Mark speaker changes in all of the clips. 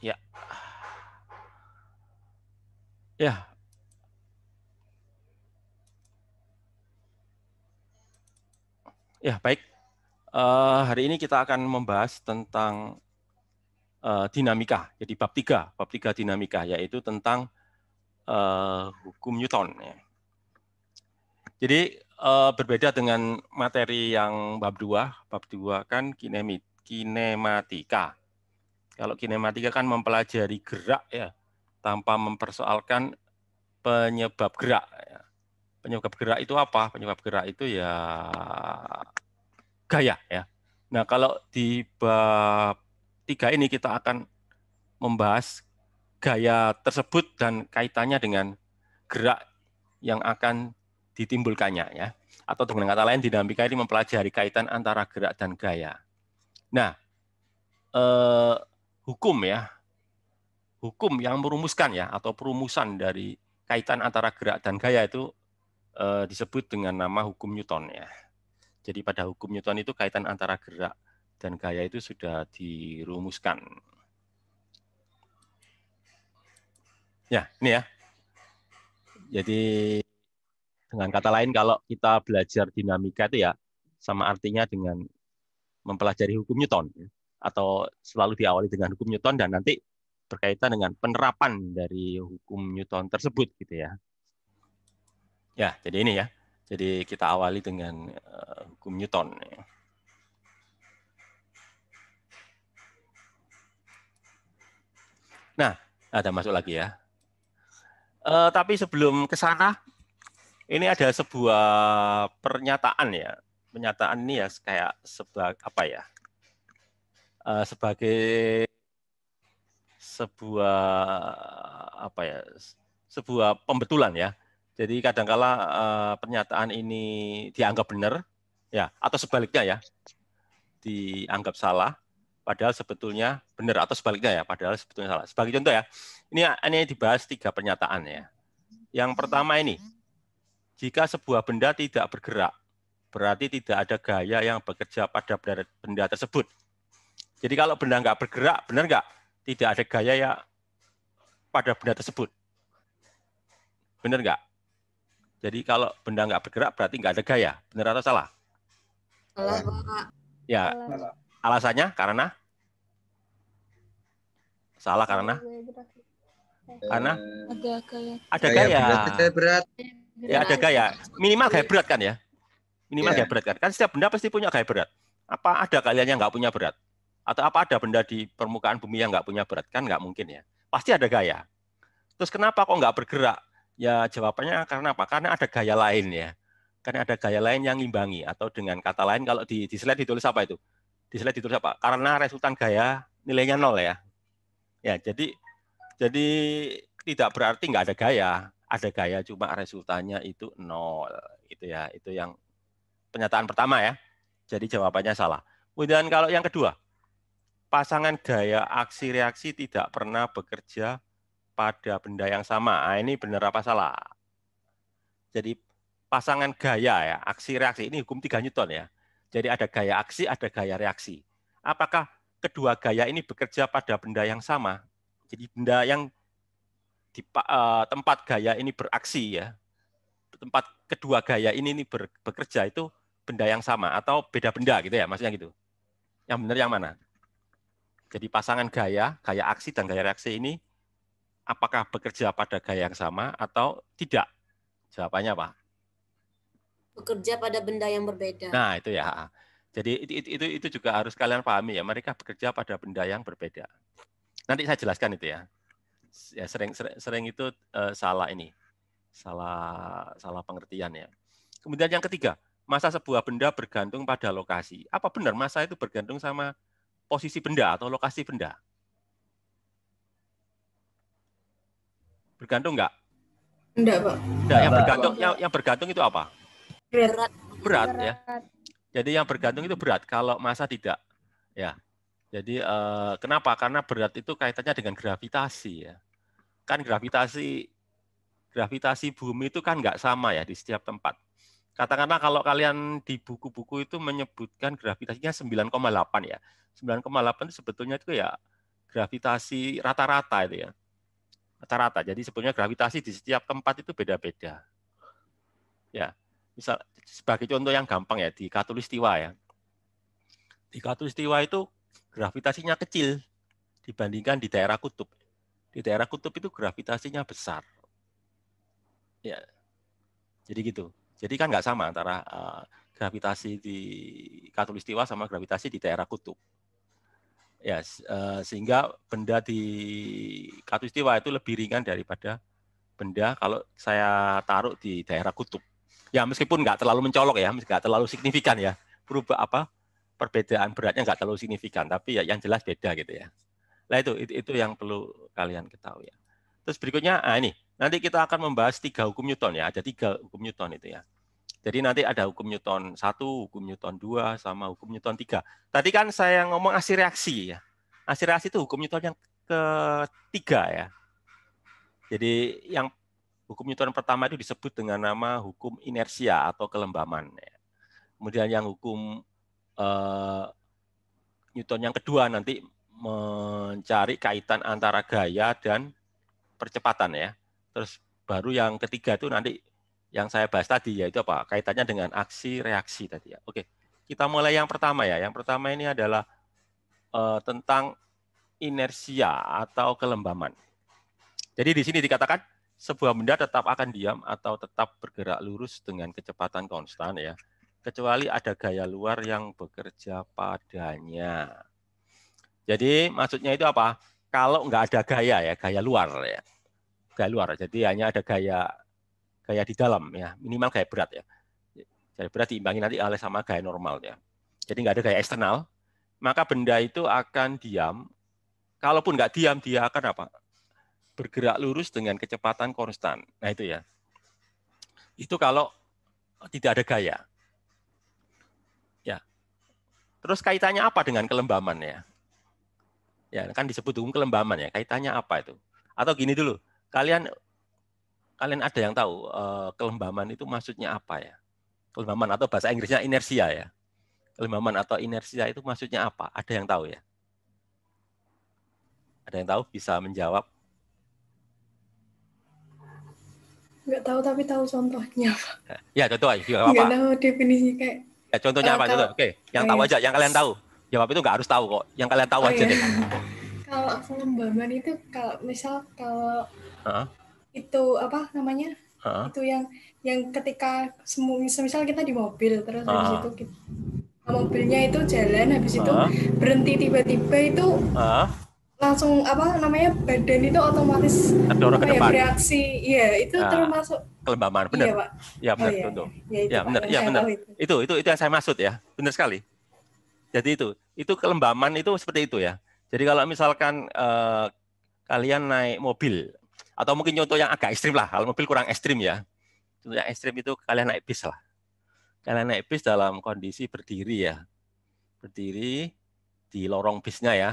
Speaker 1: Ya. Ya. Ya, baik. Hari ini kita akan membahas tentang dinamika. Jadi bab 3 dinamika, yaitu tentang hukum Newton. Ya. Jadi berbeda dengan materi yang bab 2. Bab 2 kan kinematika. Kalau kinematika kan mempelajari gerak ya, tanpa mempersoalkan penyebab gerak. Ya. Penyebab gerak itu apa? Penyebab gerak itu ya gaya ya. Nah, kalau di bab 3 ini kita akan membahas gaya tersebut dan kaitannya dengan gerak yang akan ditimbulkannya ya. Atau dengan kata lain dinamika ini mempelajari kaitan antara gerak dan gaya. Nah, hukum ya. Hukum yang merumuskan ya atau perumusan dari kaitan antara gerak dan gaya itu disebut dengan nama hukum Newton ya. Jadi pada hukum Newton itu kaitan antara gerak dan gaya itu sudah dirumuskan. Ya, ini ya. Jadi dengan kata lain kalau kita belajar dinamika itu ya sama artinya dengan mempelajari hukum Newton atau selalu diawali dengan hukum Newton dan nanti berkaitan dengan penerapan dari hukum Newton tersebut gitu ya. Ya, jadi ini ya. Jadi kita awali dengan hukum Newton. Nah, ada masuk lagi ya. Tapi sebelum ke sana, ini ada sebuah pernyataan ya. Pernyataan ini ya kayak sebagai apa ya? Sebagai sebuah apa ya? Sebuah pembetulan ya. Jadi kadangkala pernyataan ini dianggap benar ya atau sebaliknya ya dianggap salah padahal sebetulnya benar atau sebaliknya ya padahal sebetulnya salah. Sebagai contoh ya. Ini dibahas 3 pernyataan ya. Yang pertama ini, jika sebuah benda tidak bergerak, berarti tidak ada gaya yang bekerja pada benda tersebut. Jadi kalau benda nggak bergerak, benar nggak? Tidak ada gaya ya pada benda tersebut. Benar nggak? Jadi kalau benda nggak bergerak, berarti nggak ada gaya. Benar atau salah?
Speaker 2: Salah, Pak.
Speaker 1: Ya, alasannya karena? Salah karena? Karena? Ada gaya.
Speaker 3: Berat.
Speaker 1: Ya ada gaya. Minimal gaya berat kan ya? Minimal gaya berat kan? Kan setiap benda pasti punya gaya berat. Apa ada kalian yang nggak punya berat? Atau apa ada benda di permukaan bumi yang nggak punya berat? Kan nggak mungkin ya. Pasti ada gaya. Terus kenapa kok nggak bergerak? Ya jawabannya karena apa? Karena ada gaya lain ya. Karena ada gaya lain yang ngimbangi. Atau dengan kata lain kalau di slide ditulis apa itu? Di slide ditulis apa? Karena resultan gaya nilainya 0 ya. Ya jadi tidak berarti nggak ada gaya. Ada gaya cuma resultannya itu 0. Itu ya. Itu yang pernyataan pertama ya. Jadi jawabannya salah. Kemudian kalau yang kedua, pasangan gaya aksi reaksi tidak pernah bekerja pada benda yang sama. Nah, ini benar apa salah? Jadi pasangan gaya ya, aksi reaksi ini hukum 3 Newton ya. Jadi ada gaya aksi, ada gaya reaksi. Apakah kedua gaya ini bekerja pada benda yang sama? Jadi benda yang di tempat gaya ini beraksi ya, tempat kedua gaya ini bekerja itu benda yang sama atau beda benda gitu ya, maksudnya gitu. Yang benar yang mana? Jadi pasangan gaya, gaya aksi dan gaya reaksi ini apakah bekerja pada gaya yang sama atau tidak? Jawabannya apa?
Speaker 2: Bekerja pada benda yang berbeda.
Speaker 1: Nah, itu ya. Jadi itu juga harus kalian pahami ya, mereka bekerja pada benda yang berbeda. Nanti saya jelaskan itu ya. Ya sering itu salah ini. Salah pengertian ya. Kemudian yang ketiga, massa sebuah benda bergantung pada lokasi. Apa benar massa itu bergantung sama posisi benda atau lokasi benda? Bergantung enggak?
Speaker 2: Enggak, Pak.
Speaker 1: Enggak, yang bergantung itu apa?
Speaker 2: Berat.
Speaker 1: Berat ya. Jadi yang bergantung itu berat, kalau massa tidak. Ya. Jadi kenapa? Karena berat itu kaitannya dengan gravitasi ya. Kan gravitasi bumi itu kan nggak sama ya di setiap tempat. Katakanlah kalau kalian di buku-buku itu menyebutkan gravitasinya 9,8 ya. 9,8 itu sebetulnya itu ya gravitasi rata-rata itu ya. Rata-rata. Jadi sebenarnya gravitasi di setiap tempat itu beda-beda. Ya, misal sebagai contoh yang gampang ya di Khatulistiwa ya. Di Khatulistiwa itu gravitasinya kecil dibandingkan di daerah kutub. Di daerah kutub itu gravitasinya besar. Ya, jadi gitu. Jadi kan nggak sama antara gravitasi di Khatulistiwa sama gravitasi di daerah kutub. Ya, sehingga benda di Khatulistiwa itu lebih ringan daripada benda kalau saya taruh di daerah kutub. Ya meskipun nggak terlalu mencolok ya, nggak terlalu signifikan ya, perbedaan beratnya nggak terlalu signifikan, tapi ya yang jelas beda gitu ya. Nah itu yang perlu kalian ketahui ya. Terus berikutnya, ini nanti kita akan membahas 3 hukum Newton ya, ada 3 hukum Newton itu ya. Jadi nanti ada hukum Newton 1, hukum Newton 2, sama hukum Newton 3. Tadi kan saya ngomong asli reaksi ya. Asli reaksi itu hukum Newton yang ketiga ya. Jadi yang hukum Newton pertama itu disebut dengan nama hukum inersia atau kelembaman. Kemudian yang hukum Newton yang kedua nanti mencari kaitan antara gaya dan percepatan ya. Terus baru yang ketiga itu nanti yang saya bahas tadi yaitu apa? Kaitannya dengan aksi reaksi tadi ya. Oke. Kita mulai yang pertama ya. Yang pertama ini adalah tentang inersia atau kelembaman. Jadi di sini dikatakan sebuah benda tetap akan diam atau tetap bergerak lurus dengan kecepatan konstan ya, kecuali ada gaya luar yang bekerja padanya. Jadi maksudnya itu apa? Kalau nggak ada gaya ya, gaya luar ya, gaya luar. Jadi hanya ada gaya di dalam ya, minimal gaya berat ya. Gaya berat diimbangi nanti oleh sama gaya normal ya. Jadi nggak ada gaya eksternal, maka benda itu akan diam. Kalaupun nggak diam, dia akan apa? Bergerak lurus dengan kecepatan konstan. Nah itu ya. Itu kalau tidak ada gaya. Ya. Terus kaitannya apa dengan kelembaman ya? Ya kan disebut hukum kelembaman ya. Kaitannya apa itu? Atau gini dulu, kalian ada yang tahu kelembaman itu maksudnya apa ya? Kelembaman atau bahasa Inggrisnya inersia ya. Kelembaman atau inersia itu maksudnya apa? Ada yang tahu ya? Ada yang tahu bisa menjawab?
Speaker 3: Nggak tahu tapi tahu contohnya.
Speaker 1: Ya contoh aja.
Speaker 3: Nggak tahu definisi kayak.
Speaker 1: Ya, contohnya apa? Contoh. Oke, yang tahu aja, yang kalian tahu. Jawab itu nggak harus tahu kok. Yang kalian tahu aja deh.
Speaker 3: Kalau kelembaban itu kalau itu apa namanya? Itu yang ketika semisal kita di mobil terus habis itu mobilnya itu jalan habis itu berhenti tiba-tiba itu langsung apa namanya badan itu otomatis
Speaker 1: terdorong ke depan.
Speaker 3: Bereaksi. Iya, itu termasuk
Speaker 1: kelembaban. Benar.
Speaker 3: Iya, Pak.
Speaker 1: Ya benar, contoh.
Speaker 3: Ya,
Speaker 1: benar. Ya benar. Itu yang saya maksud ya. Benar sekali. Jadi itu kelembaman itu seperti itu ya. Jadi kalau misalkan kalian naik mobil atau mungkin contoh yang agak ekstrim lah, kalau mobil kurang ekstrim ya. Contoh yang ekstrim itu kalian naik bis lah. Kalian naik bis dalam kondisi berdiri ya. Berdiri di lorong bisnya ya.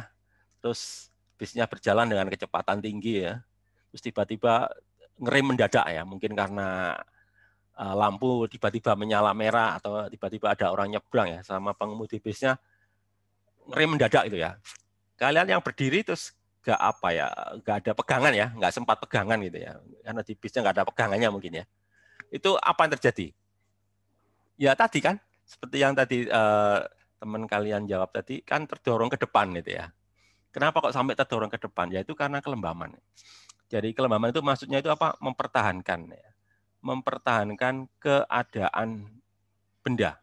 Speaker 1: Terus bisnya berjalan dengan kecepatan tinggi ya. Terus tiba-tiba ngerem mendadak ya, mungkin karena lampu tiba-tiba menyala merah atau tiba-tiba ada orang nyebrang ya, sama pengemudi bisnya ngerem mendadak itu ya. Kalian yang berdiri terus nggak apa ya, nggak ada pegangan ya, nggak sempat pegangan gitu ya, karena di bisnya nggak ada pegangannya mungkin ya. Itu apa yang terjadi? Ya tadi kan, seperti yang tadi teman kalian jawab tadi kan terdorong ke depan gitu ya. Kenapa kok sampai terdorong ke depan? Ya itu karena kelembaman. Jadi kelembaman itu maksudnya itu apa? Mempertahankan ya. Mempertahankan keadaan benda.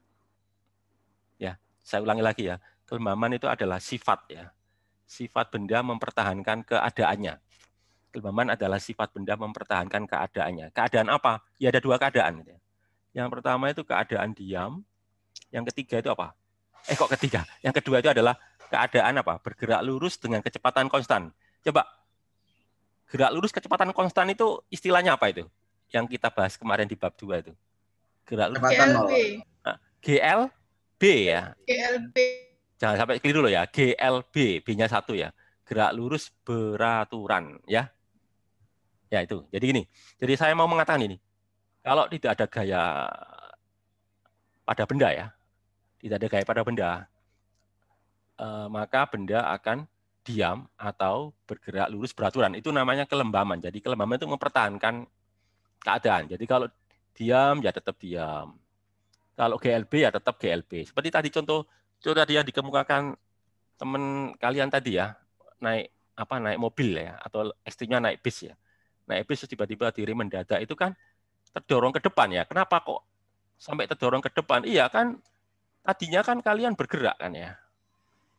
Speaker 1: Ya, saya ulangi lagi ya. Kelembaman itu adalah sifat ya. Sifat benda mempertahankan keadaannya. Kelembaman adalah sifat benda mempertahankan keadaannya. Keadaan apa? Ya ada 2 keadaan. Yang pertama itu keadaan diam. Yang ketiga itu apa? Kok ketiga? Yang kedua itu adalah keadaan apa? Bergerak lurus dengan kecepatan konstan. Coba, gerak lurus kecepatan konstan itu istilahnya apa itu? Yang kita bahas kemarin di bab 2 itu. Gerak lurus.
Speaker 4: GLB.
Speaker 1: GLB ya?
Speaker 4: GLB.
Speaker 1: Jangan sampai keliru loh ya. GLB, B-nya 1 ya. Gerak lurus beraturan ya. Ya itu. Jadi gini. Jadi saya mau mengatakan ini. Kalau tidak ada gaya pada benda ya. Tidak ada gaya pada benda. Maka benda akan diam atau bergerak lurus beraturan. Itu namanya kelembaman. Jadi kelembaman itu mempertahankan keadaan. Jadi kalau diam ya tetap diam. Kalau GLB ya tetap GLB. Seperti tadi contoh tadi yang dikemukakan teman kalian tadi ya, naik mobil ya, atau ekstrimnya naik bis ya. Naik bis tiba-tiba diri mendadak itu kan terdorong ke depan ya. Kenapa kok sampai terdorong ke depan? Iya kan tadinya kan kalian bergerak kan ya.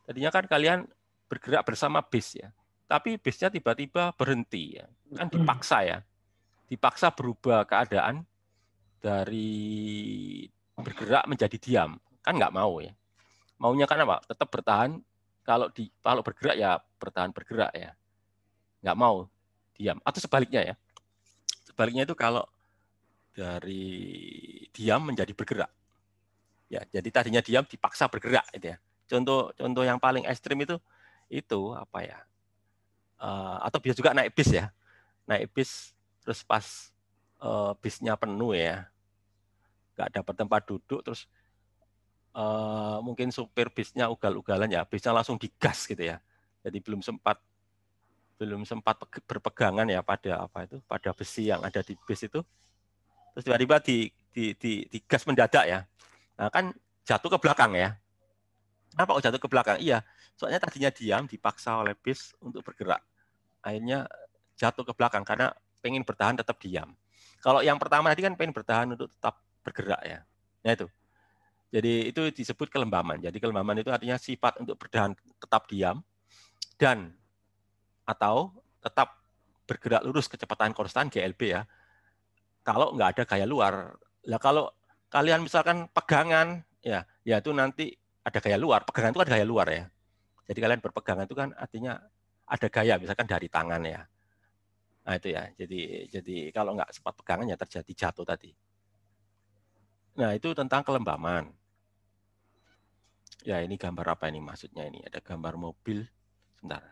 Speaker 1: Tadinya kan kalian bergerak bersama bis ya. Tapi bisnya tiba-tiba berhenti ya. Kan dipaksa ya. Dipaksa berubah keadaan dari bergerak menjadi diam. Kan nggak mau ya. Maunya kan apa? Tetap bertahan. Kalau bergerak ya bertahan bergerak ya. Nggak mau diam. Atau sebaliknya ya. Sebaliknya itu kalau dari diam menjadi bergerak. Ya, jadi tadinya diam dipaksa bergerak gitu ya. Contoh yang paling ekstrim itu apa ya? Atau bisa juga naik bis ya. Naik bis terus pas bisnya penuh ya. Nggak dapat tempat duduk terus mungkin supir bisnya ugal-ugalan ya, bisnya langsung digas gitu ya. Jadi belum sempat berpegangan ya pada besi yang ada di bis itu. Terus tiba-tiba digas mendadak ya. Nah, kan jatuh ke belakang ya. Kenapa kok jatuh ke belakang? Iya, soalnya tadinya diam dipaksa oleh bis untuk bergerak. Akhirnya jatuh ke belakang karena pengen bertahan tetap diam. Kalau yang pertama tadi kan pengen bertahan untuk tetap bergerak ya. Nah itu. Jadi itu disebut kelembaman. Jadi kelembaman itu artinya sifat untuk bertahan tetap diam dan atau tetap bergerak lurus kecepatan konstan GLB ya. Kalau nggak ada gaya luar. Lah kalau kalian misalkan pegangan ya itu nanti ada gaya luar. Pegangan itu kan gaya luar ya. Jadi kalian berpegangan itu kan artinya ada gaya misalkan dari tangan ya. Nah itu ya. Jadi kalau nggak sempat pegangan ya terjadi jatuh tadi. Nah itu tentang kelembaman. Ya ini gambar apa ini maksudnya ini? Ada gambar mobil. Sebentar.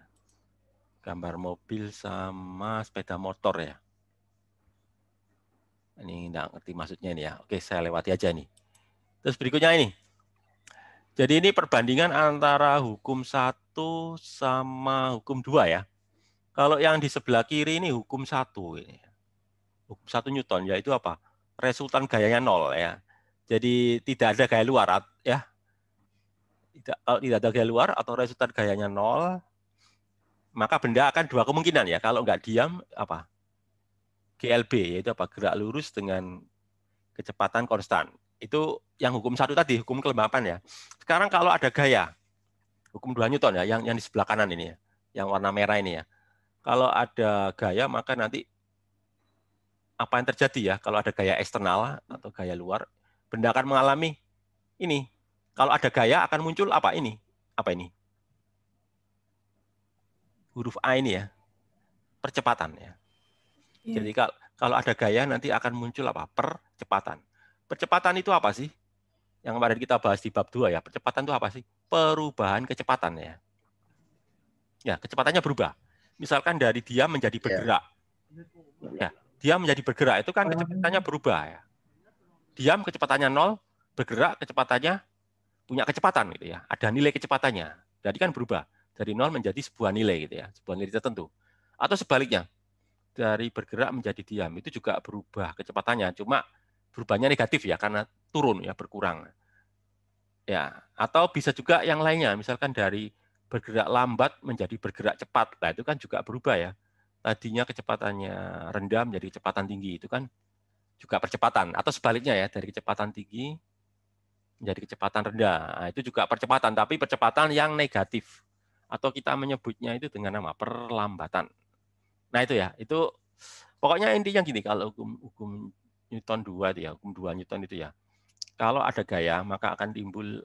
Speaker 1: Gambar mobil sama sepeda motor ya. Ini nggak ngerti maksudnya ini ya. Oke, saya lewati aja nih. Terus berikutnya ini. Jadi ini perbandingan antara hukum 1 sama hukum 2 ya. Kalau yang di sebelah kiri ini hukum 1 ini. Hukum 1 Newton yaitu apa? Resultan gayanya 0 ya. Jadi tidak ada gaya luar ya. Kalau tidak ada gaya luar atau resultan gayanya 0, maka benda akan dua kemungkinan ya. Kalau nggak diam apa? GLB yaitu apa? Gerak lurus dengan kecepatan konstan. Itu yang hukum 1 tadi, hukum kelembapan ya. Sekarang kalau ada gaya, hukum 2 Newton ya, yang di sebelah kanan ini ya, yang warna merah ini ya. Kalau ada gaya, maka nanti apa yang terjadi ya? Kalau ada gaya eksternal atau gaya luar, benda akan mengalami ini. Kalau ada gaya akan muncul apa ini? Apa ini? Huruf A ini ya, percepatan ya. Jadi kalau ada gaya nanti akan muncul apa? Percepatan. Percepatan itu apa sih? Yang kemarin kita bahas di bab 2 ya. Percepatan itu apa sih? Perubahan kecepatan ya. Ya, kecepatannya berubah. Misalkan dari diam menjadi bergerak. Ya, diam menjadi bergerak itu kan kecepatannya berubah ya. Diam kecepatannya 0, bergerak kecepatannya punya kecepatan gitu ya. Ada nilai kecepatannya. Jadi kan berubah dari 0 menjadi sebuah nilai gitu ya, sebuah nilai tertentu. Atau sebaliknya, dari bergerak menjadi diam itu juga berubah kecepatannya, cuma berubahnya negatif ya karena turun ya, berkurang. Ya, atau bisa juga yang lainnya, misalkan dari bergerak lambat menjadi bergerak cepat. Nah, itu kan juga berubah ya. Tadinya kecepatannya rendah menjadi kecepatan tinggi, itu kan juga percepatan. Atau sebaliknya ya, dari kecepatan tinggi menjadi kecepatan rendah. Nah, itu juga percepatan, tapi percepatan yang negatif. Atau kita menyebutnya itu dengan nama perlambatan. Nah, itu ya, itu pokoknya intinya gini, kalau hukum Newton 2 itu ya, hukum 2 Newton itu ya. Kalau ada gaya, maka akan timbul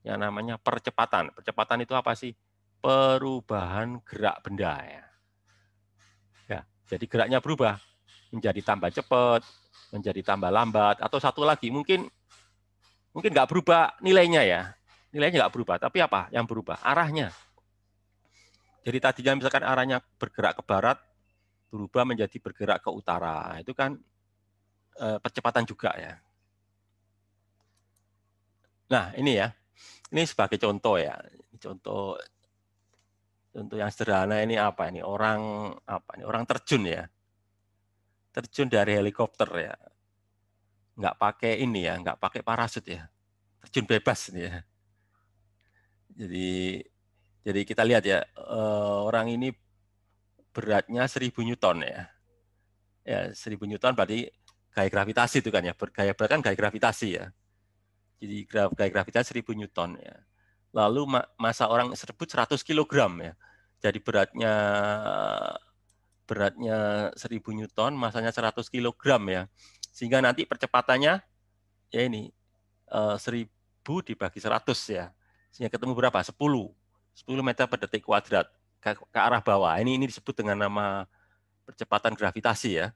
Speaker 1: yang namanya percepatan. Percepatan itu apa sih? Perubahan gerak benda ya. Ya, jadi geraknya berubah menjadi tambah cepat, menjadi tambah lambat, atau satu lagi mungkin nggak berubah nilainya ya. Nilainya nggak berubah, tapi apa yang berubah? Arahnya. Jadi tadinya misalkan arahnya bergerak ke barat, berubah menjadi bergerak ke utara. Itu kan percepatan juga ya. Nah, ini ya. Ini sebagai contoh ya. Contoh Untuk yang sederhana ini apa ini? Orang terjun ya. Terjun dari helikopter ya. Nggak pakai ini ya, nggak pakai parasut ya. Terjun bebas ini ya. Jadi kita lihat ya, orang ini beratnya 1000 Newton ya. Ya, 1000 Newton berarti gaya gravitasi itu kan ya. Gaya berat kan gaya gravitasi ya. Jadi gaya gravitasi 1000 Newton ya. Lalu massa orang tersebut 100 kilogram ya. Jadi beratnya 1000 Newton, massanya 100 kilogram ya. Sehingga nanti percepatannya ya ini 1000 dibagi 100 ya. Sehingga ketemu berapa? 10 meter per detik kuadrat ke arah bawah. Ini disebut dengan nama percepatan gravitasi ya.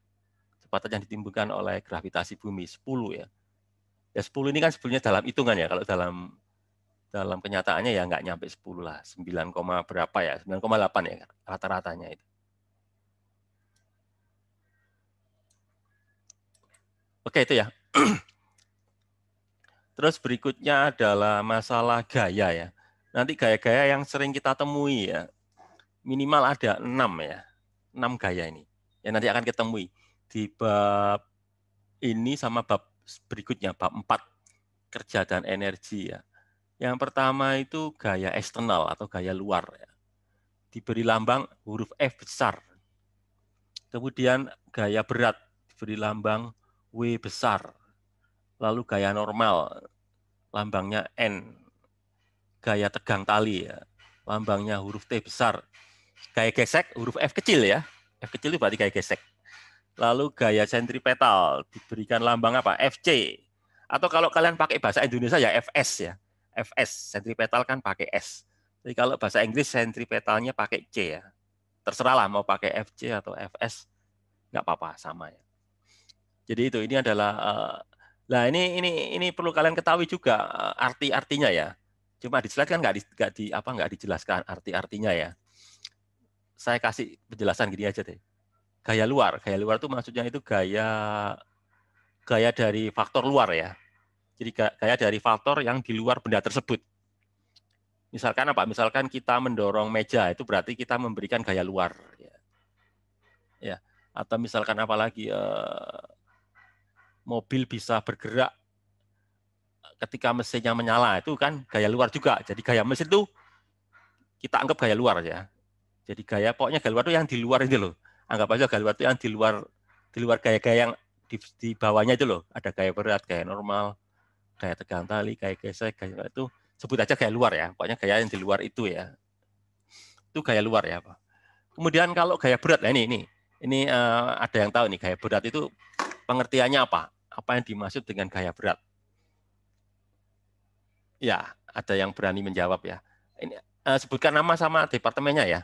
Speaker 1: Kecepatan yang ditimbulkan oleh gravitasi bumi 10 ya. Ya 10 ini kan sebenarnya dalam hitungan ya. Kalau dalam kenyataannya ya nggak nyampe 10 lah. 9, berapa ya? 9,8 ya rata-ratanya itu. Oke, itu ya. Terus berikutnya adalah masalah gaya ya. Nanti gaya-gaya yang sering kita temui ya. Minimal ada 6 ya. 6 gaya ini. Yang nanti akan kita temui di bab ini sama bab berikutnya, bab 4, kerja dan energi ya. Yang pertama itu gaya eksternal atau gaya luar ya. Diberi lambang huruf F besar. Kemudian gaya berat diberi lambang W besar. Lalu gaya normal, lambangnya N. Gaya tegang tali, ya, lambangnya huruf T besar. Gaya gesek, huruf F kecil ya. F kecil itu berarti gaya gesek. Lalu gaya sentripetal, diberikan lambang apa? FC. Atau kalau kalian pakai bahasa Indonesia ya FS ya. FS, sentripetal kan pakai S. Jadi kalau bahasa Inggris sentripetalnya pakai C ya. Terserah lah mau pakai FC atau FS, nggak apa-apa, sama ya. Jadi ini adalah nah ini perlu kalian ketahui juga arti-artinya ya. Cuma di slide kan nggak dijelaskan arti-artinya ya. Saya kasih penjelasan gini aja deh. Gaya luar itu maksudnya itu gaya dari faktor luar ya. Jadi gaya dari faktor yang di luar benda tersebut. Misalkan apa? Misalkan kita mendorong meja, itu berarti kita memberikan gaya luar ya. Atau misalkan apa lagi, mobil bisa bergerak ketika mesinnya menyala, itu kan gaya luar juga. Jadi gaya mesin itu kita anggap gaya luar ya. Jadi pokoknya gaya luar itu yang di luar itu loh. Anggap aja gaya luar itu yang di luar gaya-gaya yang di bawahnya itu loh. Ada gaya berat, gaya normal, gaya tegang tali, gaya gesek, gaya itu sebut aja gaya luar ya. Pokoknya gaya yang di luar itu ya. Itu gaya luar ya, Pak. Kemudian kalau gaya berat, nah ini ada yang tahu nih gaya berat itu pengertiannya apa? Apa yang dimaksud dengan gaya berat? Ya, ada yang berani menjawab ya. Ini sebutkan nama sama departemennya ya.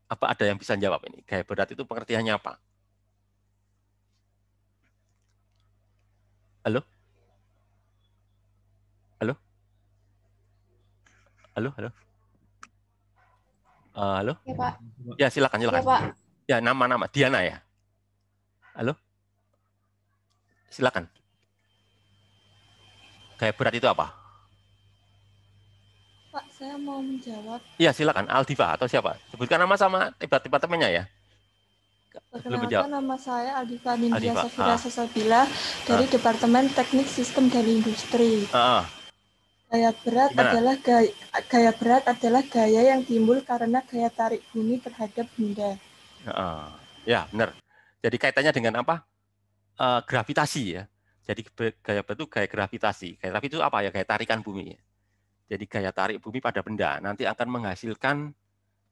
Speaker 1: Apa ada yang bisa jawab ini? Gaya berat itu pengertiannya apa? Halo? Halo? Halo? Halo? Halo?
Speaker 3: Ya, Pak.
Speaker 1: Ya, silakan.
Speaker 3: Ya, Pak.
Speaker 1: Ya, nama Diana ya. Halo? Silakan. Gaya berat itu apa?
Speaker 3: Pak, saya mau menjawab.
Speaker 1: Iya, silakan. Aldiva atau siapa? Sebutkan nama sama departemennya ya.
Speaker 3: Perkenalkan, nama saya Aldiva Nindya Safira Sasabila dari Departemen Teknik Sistem dan Industri. Gaya berat adalah gaya yang timbul karena gaya tarik bumi terhadap benda.
Speaker 1: Ya, benar. Jadi kaitannya dengan apa? Gravitasi ya. Jadi gaya berat itu gaya gravitasi. Gaya gravitasi itu apa ya? Gaya tarikan bumi. Jadi gaya tarik bumi pada benda nanti akan menghasilkan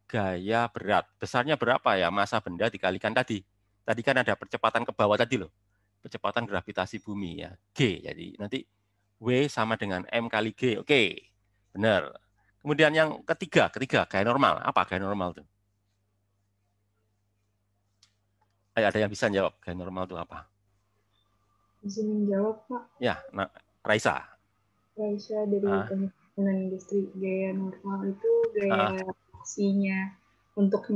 Speaker 1: gaya berat. Besarnya berapa ya? Massa benda dikalikan tadi. Tadi kan ada percepatan ke bawah tadi loh. Percepatan gravitasi bumi ya. G. Jadi nanti W sama dengan M kali G. Oke. Benar. Kemudian yang ketiga gaya normal. Apa gaya normal itu? Ada yang bisa jawab gaya normal itu apa?
Speaker 4: Bisa menjawab, Pak.
Speaker 1: Ya, Raisa.
Speaker 4: Raisa dari Teknik Industri. Gaya normal itu gaya aksinya untuk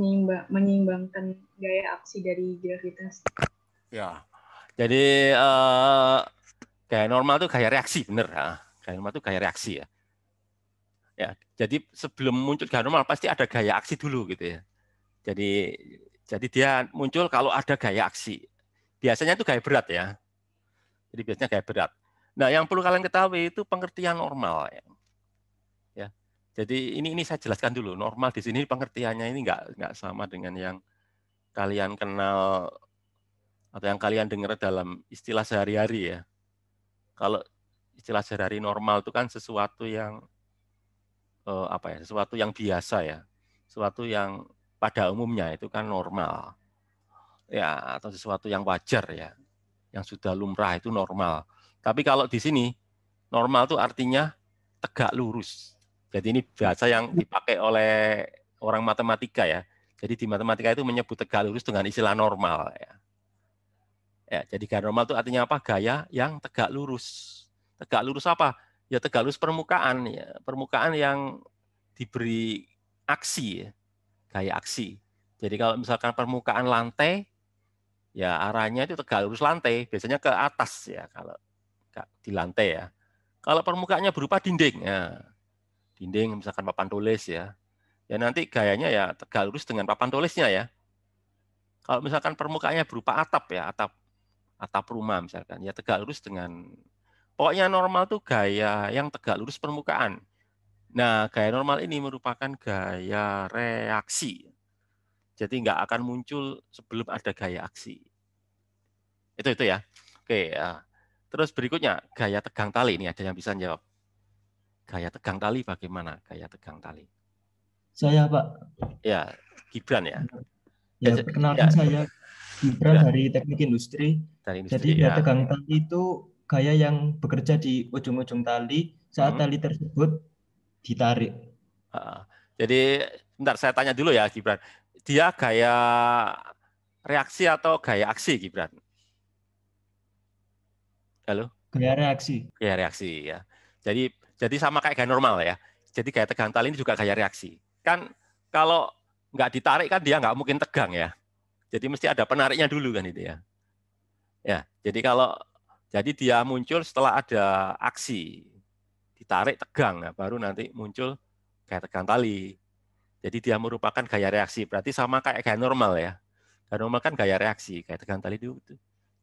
Speaker 4: menyeimbangkan gaya aksi dari gravitasi.
Speaker 1: Ya, jadi gaya normal itu gaya reaksi, benar. Gaya normal itu gaya reaksi ya. Ya, jadi sebelum muncul gaya normal pasti ada gaya aksi dulu gitu ya. Jadi dia muncul kalau ada gaya aksi. Biasanya itu gaya berat ya. Jadi biasanya gaya berat. Nah, yang perlu kalian ketahui itu pengertian normal ya. Ya. Jadi ini saya jelaskan dulu. Normal di sini pengertiannya ini nggak sama dengan yang kalian kenal atau yang kalian dengar dalam istilah sehari-hari ya. Kalau istilah sehari-hari normal itu kan sesuatu yang sesuatu yang biasa ya, sesuatu yang pada umumnya itu kan normal, ya, atau sesuatu yang wajar ya, yang sudah lumrah itu normal. Tapi kalau di sini normal itu artinya tegak lurus. Jadi ini bahasa yang dipakai oleh orang matematika ya. Jadi di matematika itu menyebut tegak lurus dengan istilah normal ya. Ya, jadi gaya normal itu artinya apa? Gaya yang tegak lurus. Tegak lurus apa? Ya tegak lurus permukaan ya, permukaan yang diberi aksi ya, gaya aksi. Jadi kalau misalkan permukaan lantai, ya arahnya itu tegak lurus lantai, biasanya ke atas ya kalau di lantai ya. Kalau permukaannya berupa dinding, ya dinding misalkan papan tulis ya, ya nanti gayanya ya tegak lurus dengan papan tulisnya ya. Kalau misalkan permukaannya berupa atap ya, atap rumah misalkan, ya tegak lurus dengan, pokoknya normal tuh gaya yang tegak lurus permukaan. Nah, gaya normal ini merupakan gaya reaksi. Jadi nggak akan muncul sebelum ada gaya aksi. Itu ya. Oke, ya. Terus berikutnya, gaya tegang tali. Ini ada yang bisa jawab. Gaya tegang tali bagaimana? Gaya tegang tali.
Speaker 5: Saya, Pak.
Speaker 1: Ya, Gibran ya.
Speaker 5: Ya, perkenalkan saya Gibran dari Teknik Industri.
Speaker 1: Dari
Speaker 5: Jadi
Speaker 1: ya.
Speaker 5: gaya tegang tali itu gaya yang bekerja di ujung-ujung tali saat tali tersebut ditarik.
Speaker 1: Jadi, bentar saya tanya dulu ya Gibran. Dia gaya reaksi atau gaya aksi Gibran? Halo?
Speaker 5: Gaya reaksi.
Speaker 1: Gaya reaksi ya. Jadi sama kayak gaya normal ya. Jadi gaya tegang tali ini juga gaya reaksi. Kan kalau nggak ditarik kan dia nggak mungkin tegang ya. Jadi mesti ada penariknya dulu kan itu ya. Ya, jadi dia muncul setelah ada aksi. Ditarik tegang, nah, baru nanti muncul gaya tegang tali. Jadi dia merupakan gaya reaksi. Berarti sama kayak gaya normal ya. Gaya normal kan gaya reaksi, gaya tegang tali itu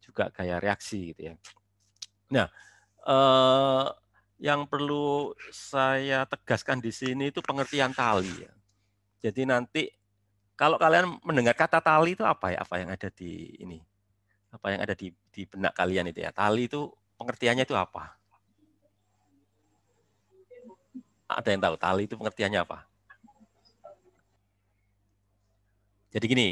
Speaker 1: juga gaya reaksi gitu ya. Nah, yang perlu saya tegaskan di sini itu pengertian tali ya. Jadi nanti kalau kalian mendengar kata tali itu apa ya? Apa yang ada di ini? Apa yang ada di benak kalian itu ya? Tali itu pengertiannya itu apa? Ada yang tahu tali itu pengertiannya apa? Jadi gini,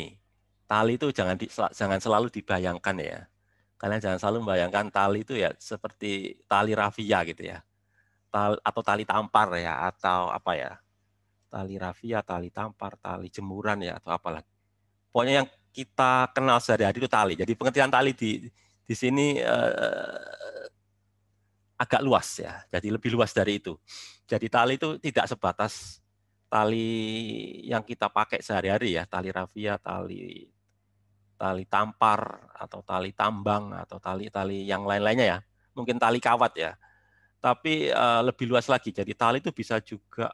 Speaker 1: tali itu jangan selalu dibayangkan ya. Kalian jangan selalu membayangkan tali itu ya seperti tali rafia gitu ya. Atau tali tampar ya, atau apa ya. Tali rafia, tali tampar, tali jemuran ya, atau apalah. Pokoknya yang kita kenal sehari-hari itu tali. Jadi pengertian tali di sini agak luas ya. Jadi lebih luas dari itu. Jadi tali itu tidak sebatas tali yang kita pakai sehari-hari ya, tali rafia, tali tampar atau tali tambang atau tali yang lain-lainnya ya. Mungkin tali kawat ya. Tapi lebih luas lagi. Jadi tali itu bisa juga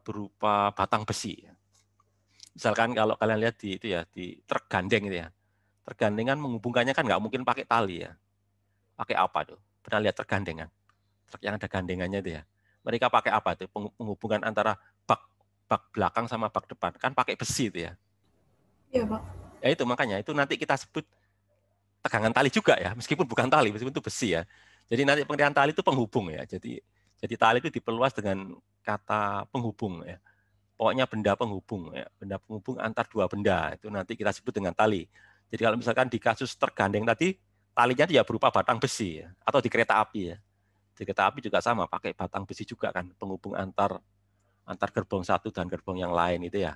Speaker 1: berupa batang besi. Misalkan kalau kalian lihat di truk gandeng itu ya. Truk gandengan menghubungkannya kan nggak mungkin pakai tali ya. Pakai apa tuh? Pernah lihat truk gandengan? Truk yang ada gandengannya itu ya. Mereka pakai apa tuh? Penghubungan antara bak belakang sama bak depan. Kan pakai besi itu ya.
Speaker 3: Iya, Pak.
Speaker 1: Ya itu makanya itu nanti kita sebut tegangan tali juga ya. Meskipun bukan tali, meskipun itu besi ya. Jadi nanti pengertian tali itu penghubung ya. Jadi tali itu diperluas dengan kata penghubung ya. Pokoknya benda penghubung ya. Benda penghubung antar dua benda itu nanti kita sebut dengan tali. Jadi kalau misalkan di kasus tergandeng tadi talinya dia berupa batang besi ya. Atau di kereta api ya. Di kereta api juga sama pakai batang besi juga kan penghubung antar gerbong satu dan gerbong yang lain itu ya.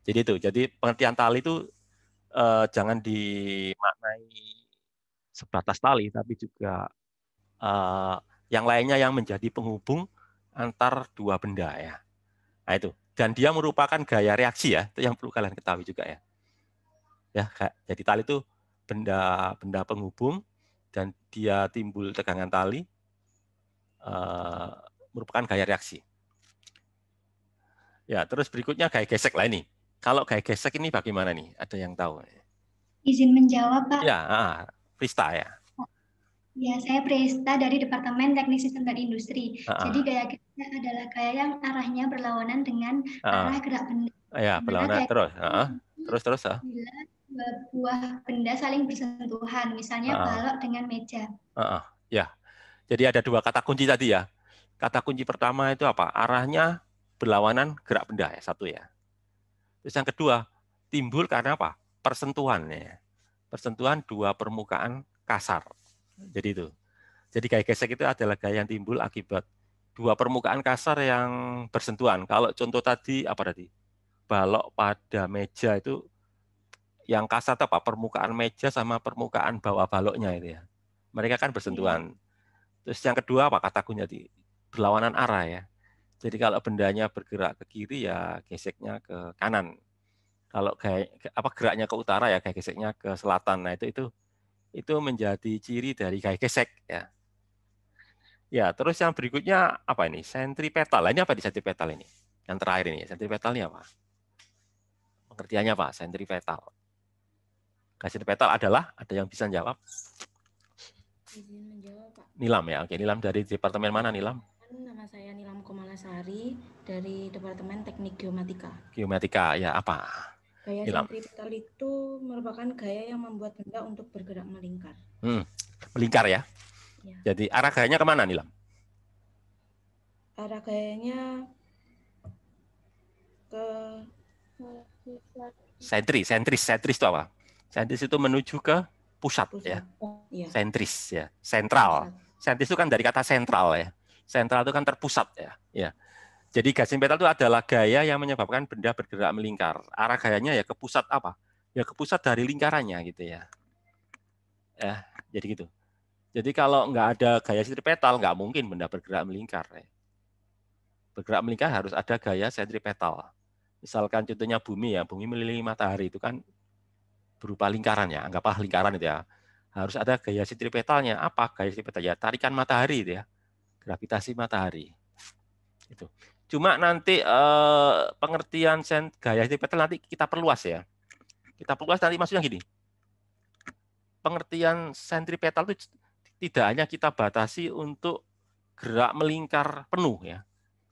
Speaker 1: Jadi itu. Jadi pengertian tali itu jangan dimaknai sebatas tali tapi juga yang lainnya yang menjadi penghubung antar dua benda ya. Nah itu. Dan dia merupakan gaya reaksi ya, itu yang perlu kalian ketahui juga ya. Ya, jadi tali itu benda penghubung dan dia timbul tegangan tali merupakan gaya reaksi. Ya, terus berikutnya gaya gesek lah ini. Kalau gaya gesek ini bagaimana nih? Ada yang tahu?
Speaker 6: Izin menjawab, Pak.
Speaker 1: Ya, Prista ya.
Speaker 6: Ya, saya Prista dari Departemen Teknik Sistem dan Industri. Jadi gaya gesek adalah gaya yang arahnya berlawanan dengan arah gerak benda.
Speaker 1: Ya, berlawanan terus. Terus.
Speaker 6: Bila dua buah benda saling bersentuhan, misalnya balok dengan meja.
Speaker 1: Ya, jadi ada dua kata kunci tadi ya. Kata kunci pertama itu apa? Arahnya berlawanan gerak benda ya, satu ya. Terus yang kedua, timbul karena apa? Persentuhan ya. Persentuhan dua permukaan kasar. Jadi itu. Jadi gaya gesek itu adalah gaya yang timbul akibat dua permukaan kasar yang bersentuhan. Kalau contoh tadi apa tadi? Balok pada meja itu yang kasar itu apa? Permukaan meja sama permukaan bawah baloknya itu ya. Mereka kan bersentuhan. Terus yang kedua apa? Kata kunci tadi berlawanan arah ya. Jadi kalau bendanya bergerak ke kiri ya geseknya ke kanan. Kalau geraknya ke utara ya gaya geseknya ke selatan. Nah itu menjadi ciri dari gaya gesek ya. Ya, terus yang berikutnya apa ini? Sentripetal. Ini apa di sentripetal ini? Yang terakhir ini, sentripetal ini apa? Pengertiannya apa? Sentripetal. Gaya sentripetal adalah, ada yang bisa jawab?
Speaker 2: Izin menjawab, Pak.
Speaker 1: Nilam ya. Oke, Nilam dari departemen mana Nilam?
Speaker 2: Nama saya Nilam Komalasari dari Departemen Teknik Geomatika.
Speaker 1: Geomatika, ya apa?
Speaker 2: Gaya sentripetal itu merupakan gaya yang membuat benda untuk bergerak melingkar.
Speaker 1: Melingkar ya?
Speaker 2: Ya.
Speaker 1: Jadi arah gayanya kemana Nilam?
Speaker 2: Arah gayanya ke
Speaker 1: sentris itu apa? Sentris itu menuju ke pusat. Ya.
Speaker 2: Ya.
Speaker 1: Sentris ya, sentral. Sentris itu kan dari kata sentral ya. Sentral itu kan terpusat ya. Ya. Jadi gaya sentripetal itu adalah gaya yang menyebabkan benda bergerak melingkar. Arah gayanya ya ke pusat apa? Ya ke pusat dari lingkarannya gitu ya. Ya, jadi gitu. Jadi kalau nggak ada gaya sentripetal, nggak mungkin benda bergerak melingkar. Ya. Bergerak melingkar harus ada gaya sentripetal. Misalkan contohnya bumi ya, bumi mengelilingi matahari itu kan berupa lingkaran ya, anggaplah lingkaran itu ya. Harus ada gaya sentripetalnya. Apa gaya sentripetal? Ya tarikan matahari itu ya. Gravitasi matahari. Itu. Cuma nanti pengertian gaya sentripetal nanti kita perluas ya. Kita perluas nanti maksudnya gini. Pengertian sentripetal itu tidak hanya kita batasi untuk gerak melingkar penuh ya.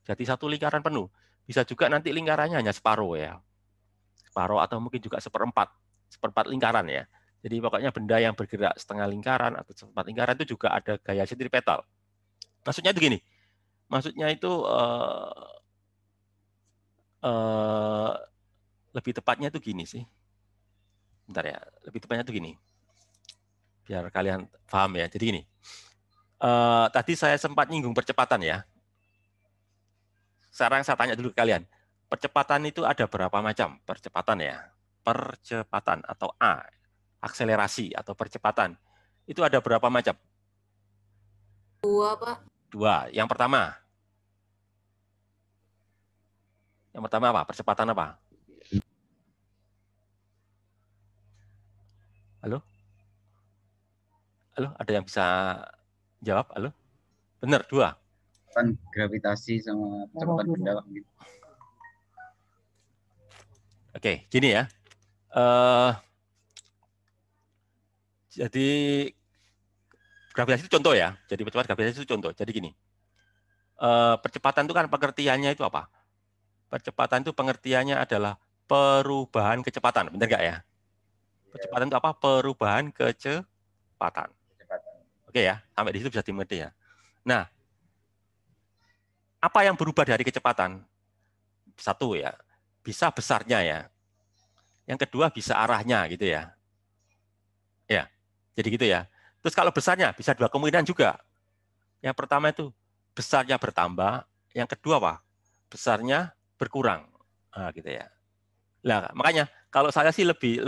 Speaker 1: Jadi satu lingkaran penuh. Bisa juga nanti lingkarannya hanya separuh ya. Separuh atau mungkin juga seperempat lingkaran ya. Jadi pokoknya benda yang bergerak setengah lingkaran atau seperempat lingkaran itu juga ada gaya sentripetal. Maksudnya itu gini. Maksudnya itu lebih tepatnya itu gini sih. Bentar ya, lebih tepatnya itu gini. Biar kalian paham ya. Jadi gini. Tadi saya sempat nyinggung percepatan ya. Sekarang saya tanya dulu ke kalian. Percepatan itu ada berapa macam? Percepatan ya. Percepatan atau A, akselerasi atau percepatan. Itu ada berapa macam?
Speaker 2: 2, Pak.
Speaker 1: 2. Yang pertama apa? Percepatan apa? Halo? Halo, ada yang bisa jawab? Halo? Benar, 2.
Speaker 7: Kan gravitasi sama percepatan benda gitu.
Speaker 1: Oke, gini ya. Jadi gravitasi itu contoh ya. Jadi percepatan gravitasi itu contoh. Jadi gini. Percepatan itu kan pengertiannya itu apa? Percepatan itu pengertiannya adalah perubahan kecepatan. Benar nggak ya? Percepatan itu apa? Perubahan kecepatan. Oke ya, sampai di situ bisa dimengerti ya. Nah, apa yang berubah dari kecepatan? Satu ya, bisa besarnya ya. Yang kedua bisa arahnya gitu ya. Ya, jadi gitu ya. Terus kalau besarnya bisa dua kemungkinan juga. Yang pertama itu besarnya bertambah, yang kedua apa? Besarnya berkurang. Nah, gitu ya. Nah, makanya kalau saya sih lebih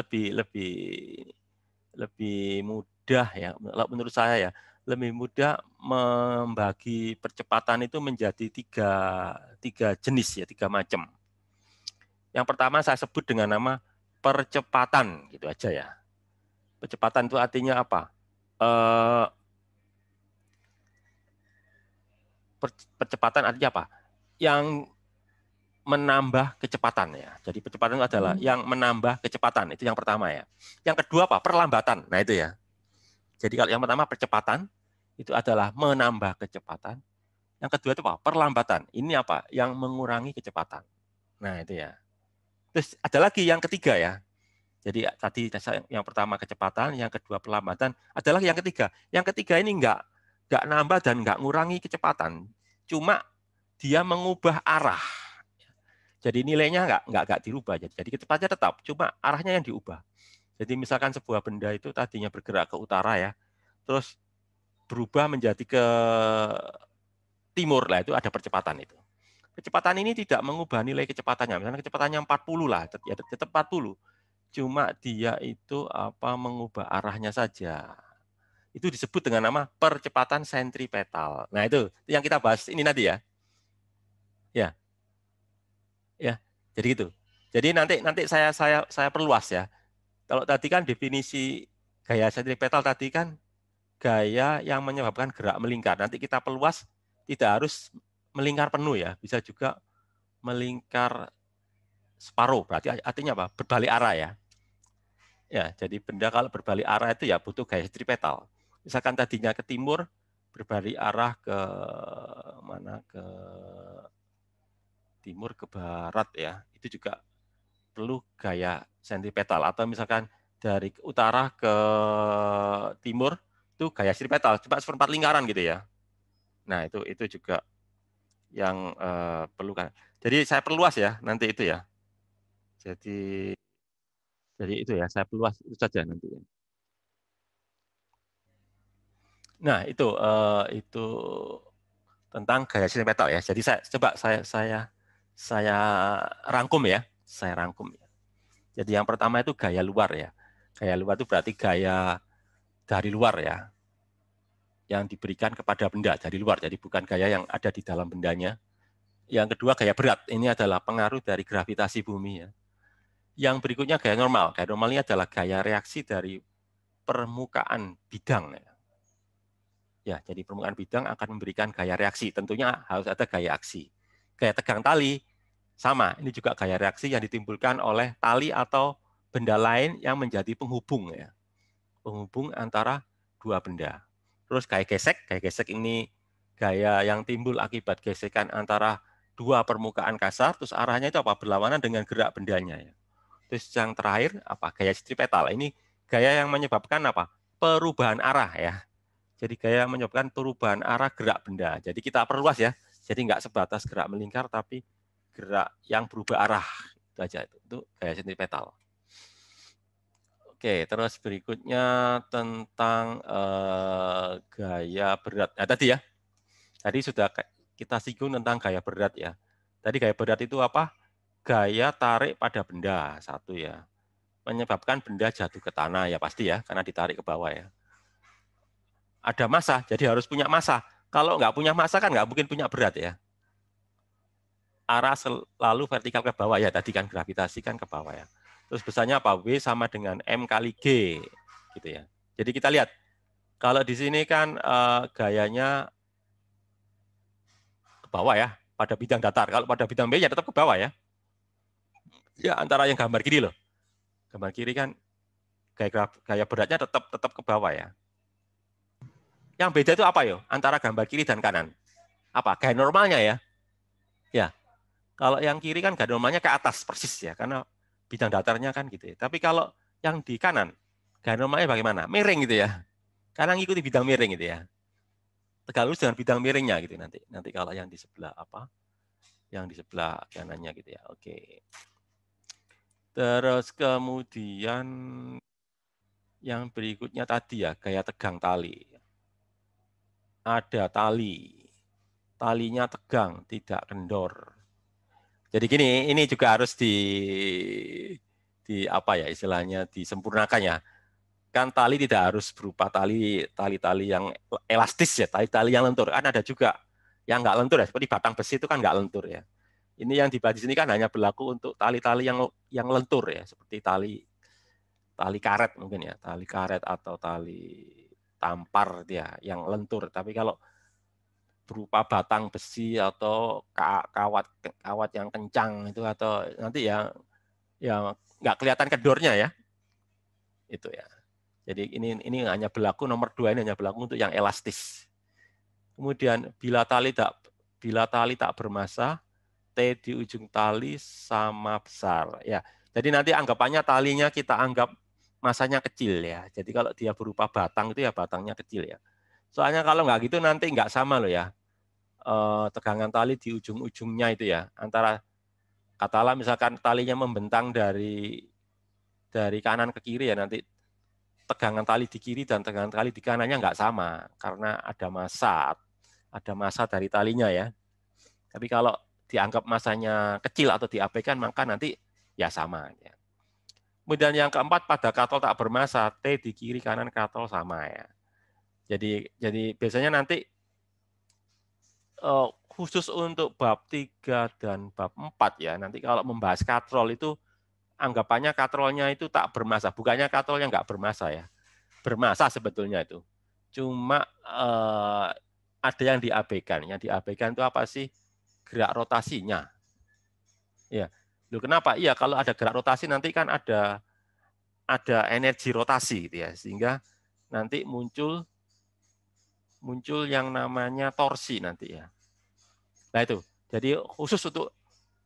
Speaker 1: mudah ya, menurut saya ya, lebih mudah membagi percepatan itu menjadi tiga jenis ya, 3 macam. Yang pertama saya sebut dengan nama percepatan, gitu aja ya. Percepatan itu artinya apa? percepatan artinya apa? Yang menambah kecepatan ya. Jadi percepatan itu adalah yang menambah kecepatan. Itu yang pertama ya. Yang kedua apa? Perlambatan. Nah itu ya. Jadi kalau yang pertama percepatan itu adalah menambah kecepatan. Yang kedua itu apa? Perlambatan. Ini apa? Yang mengurangi kecepatan. Nah itu ya. Terus ada lagi yang ketiga ya. Jadi tadi yang pertama kecepatan, yang kedua perlambatan, adalah yang ketiga. Yang ketiga ini nggak nambah dan nggak ngurangi kecepatan, cuma dia mengubah arah. Jadi nilainya nggak dirubah. Jadi kecepatannya tetap, cuma arahnya yang diubah. Jadi misalkan sebuah benda itu tadinya bergerak ke utara ya, terus berubah menjadi ke timur lah, itu ada percepatan itu. Kecepatan ini tidak mengubah nilai kecepatannya. Misalnya kecepatannya 40 lah, ya tetap 40. Cuma dia itu mengubah arahnya saja. Itu disebut dengan nama percepatan sentripetal. Nah, itu yang kita bahas ini nanti ya. Ya. Ya. Jadi gitu. Jadi nanti saya perluas ya. Kalau tadi kan definisi gaya sentripetal tadi kan gaya yang menyebabkan gerak melingkar. Nanti kita perluas, tidak harus melingkar penuh ya. Bisa juga melingkar separuh. Berarti artinya apa? Berbalik arah ya. Ya, jadi benda kalau berbalik arah itu ya butuh gaya sentripetal. Misalkan tadinya ke timur, berbalik arah ke mana? Ke timur, ke barat ya. Itu juga perlu gaya sentripetal. Atau misalkan dari utara ke timur, itu gaya sentripetal. Cuma seperempat lingkaran gitu ya. Nah, itu juga yang perlu kan. Jadi saya perluas ya nanti itu ya. Jadi itu ya, saya perluas itu saja nanti. Nah, itu tentang gaya sentripetal ya. Jadi saya rangkum ya. Saya rangkum ya. Jadi yang pertama itu gaya luar ya. Gaya luar itu berarti gaya dari luar ya. Yang diberikan kepada benda dari luar. Jadi bukan gaya yang ada di dalam bendanya. Yang kedua gaya berat. Ini adalah pengaruh dari gravitasi bumi ya. Yang berikutnya gaya normal. Gaya normal ini adalah gaya reaksi dari permukaan bidang. Ya, jadi permukaan bidang akan memberikan gaya reaksi. Tentunya harus ada gaya aksi. Gaya tegang tali sama. Ini juga gaya reaksi yang ditimbulkan oleh tali atau benda lain yang menjadi penghubung ya. Penghubung antara dua benda. Terus gaya gesek ini gaya yang timbul akibat gesekan antara dua permukaan kasar. Terus arahnya itu berlawanan dengan gerak bendanya ya. Terus yang terakhir gaya sentripetal. Ini gaya yang menyebabkan perubahan arah ya. Jadi gaya menyebabkan perubahan arah gerak benda. Jadi kita perluas ya. Jadi nggak sebatas gerak melingkar, tapi gerak yang berubah arah. Itu aja itu gaya sentripetal. Oke, terus berikutnya tentang gaya berat. Nah tadi ya. Tadi sudah kita singgung tentang gaya berat ya. Tadi gaya berat itu apa? Gaya tarik pada benda, satu ya. Menyebabkan benda jatuh ke tanah ya pasti ya, karena ditarik ke bawah ya. Ada massa, jadi harus punya massa. Kalau nggak punya massa kan nggak mungkin punya berat ya. Arah selalu vertikal ke bawah ya, tadi kan gravitasi kan ke bawah ya. Terus besarnya apa? W sama dengan M kali G. Gitu ya. Jadi kita lihat, kalau di sini kan gayanya ke bawah ya, pada bidang datar. Kalau pada bidang B ya tetap ke bawah ya. Ya antara yang gambar kiri loh. Gambar kiri kan gaya beratnya tetap ke bawah ya. Yang beda itu apa yo? Antara gambar kiri dan kanan. Apa? Gaya normalnya ya. Ya. Kalau yang kiri kan gaya normalnya ke atas persis ya, karena bidang datarnya kan gitu ya. Tapi kalau yang di kanan, gaya normalnya bagaimana? Miring gitu ya. Karena ngikuti bidang miring gitu ya. Tegak lurus dengan bidang miringnya gitu nanti. Nanti kalau yang di sebelah yang di sebelah kanannya gitu ya. Oke. Terus kemudian yang berikutnya tadi ya, gaya tegang tali. Ada tali. Talinya tegang, tidak kendor. Jadi gini, ini juga harus istilahnya disempurnakan ya. Kan tali tidak harus berupa tali yang elastis ya, tali yang lentur. Kan ada juga yang nggak lentur ya, seperti batang besi itu kan nggak lentur ya. Ini yang dibahas di sini kan hanya berlaku untuk tali-tali yang lentur ya, seperti tali karet mungkin ya, tali karet atau tali tampar dia yang lentur. Tapi kalau berupa batang besi atau kawat yang kencang itu, atau nanti ya nggak kelihatan kedornya ya. Itu ya. Jadi ini hanya berlaku, nomor 2 ini hanya berlaku untuk yang elastis. Kemudian bila tali tak bermassa, T di ujung tali sama besar ya. Jadi nanti anggapannya talinya kita anggap masanya kecil ya. Jadi kalau dia berupa batang itu ya batangnya kecil ya. Soalnya kalau nggak gitu nanti nggak sama loh ya. Tegangan tali di ujung-ujungnya itu ya. Antara katakanlah misalkan talinya membentang dari kanan ke kiri ya, nanti tegangan tali di kiri dan tegangan tali di kanannya nggak sama karena ada massa dari talinya ya. Tapi kalau dianggap masanya kecil atau diabaikan maka nanti ya sama ya. Kemudian yang keempat, pada katol tak bermassa, T di kiri kanan katol sama ya. Jadi biasanya nanti khusus untuk bab 3 dan bab 4 ya, nanti kalau membahas katrol itu anggapannya katrolnya itu tak bermassa, bukannya katrolnya nggak bermassa ya. Bermassa sebetulnya itu. Cuma ada yang diabaikan. Yang diabaikan itu apa sih? Gerak rotasinya. Ya. Loh, kenapa? Iya, kalau ada gerak rotasi nanti kan ada energi rotasi gitu ya. Sehingga nanti muncul yang namanya torsi nanti ya. Nah itu. Jadi khusus untuk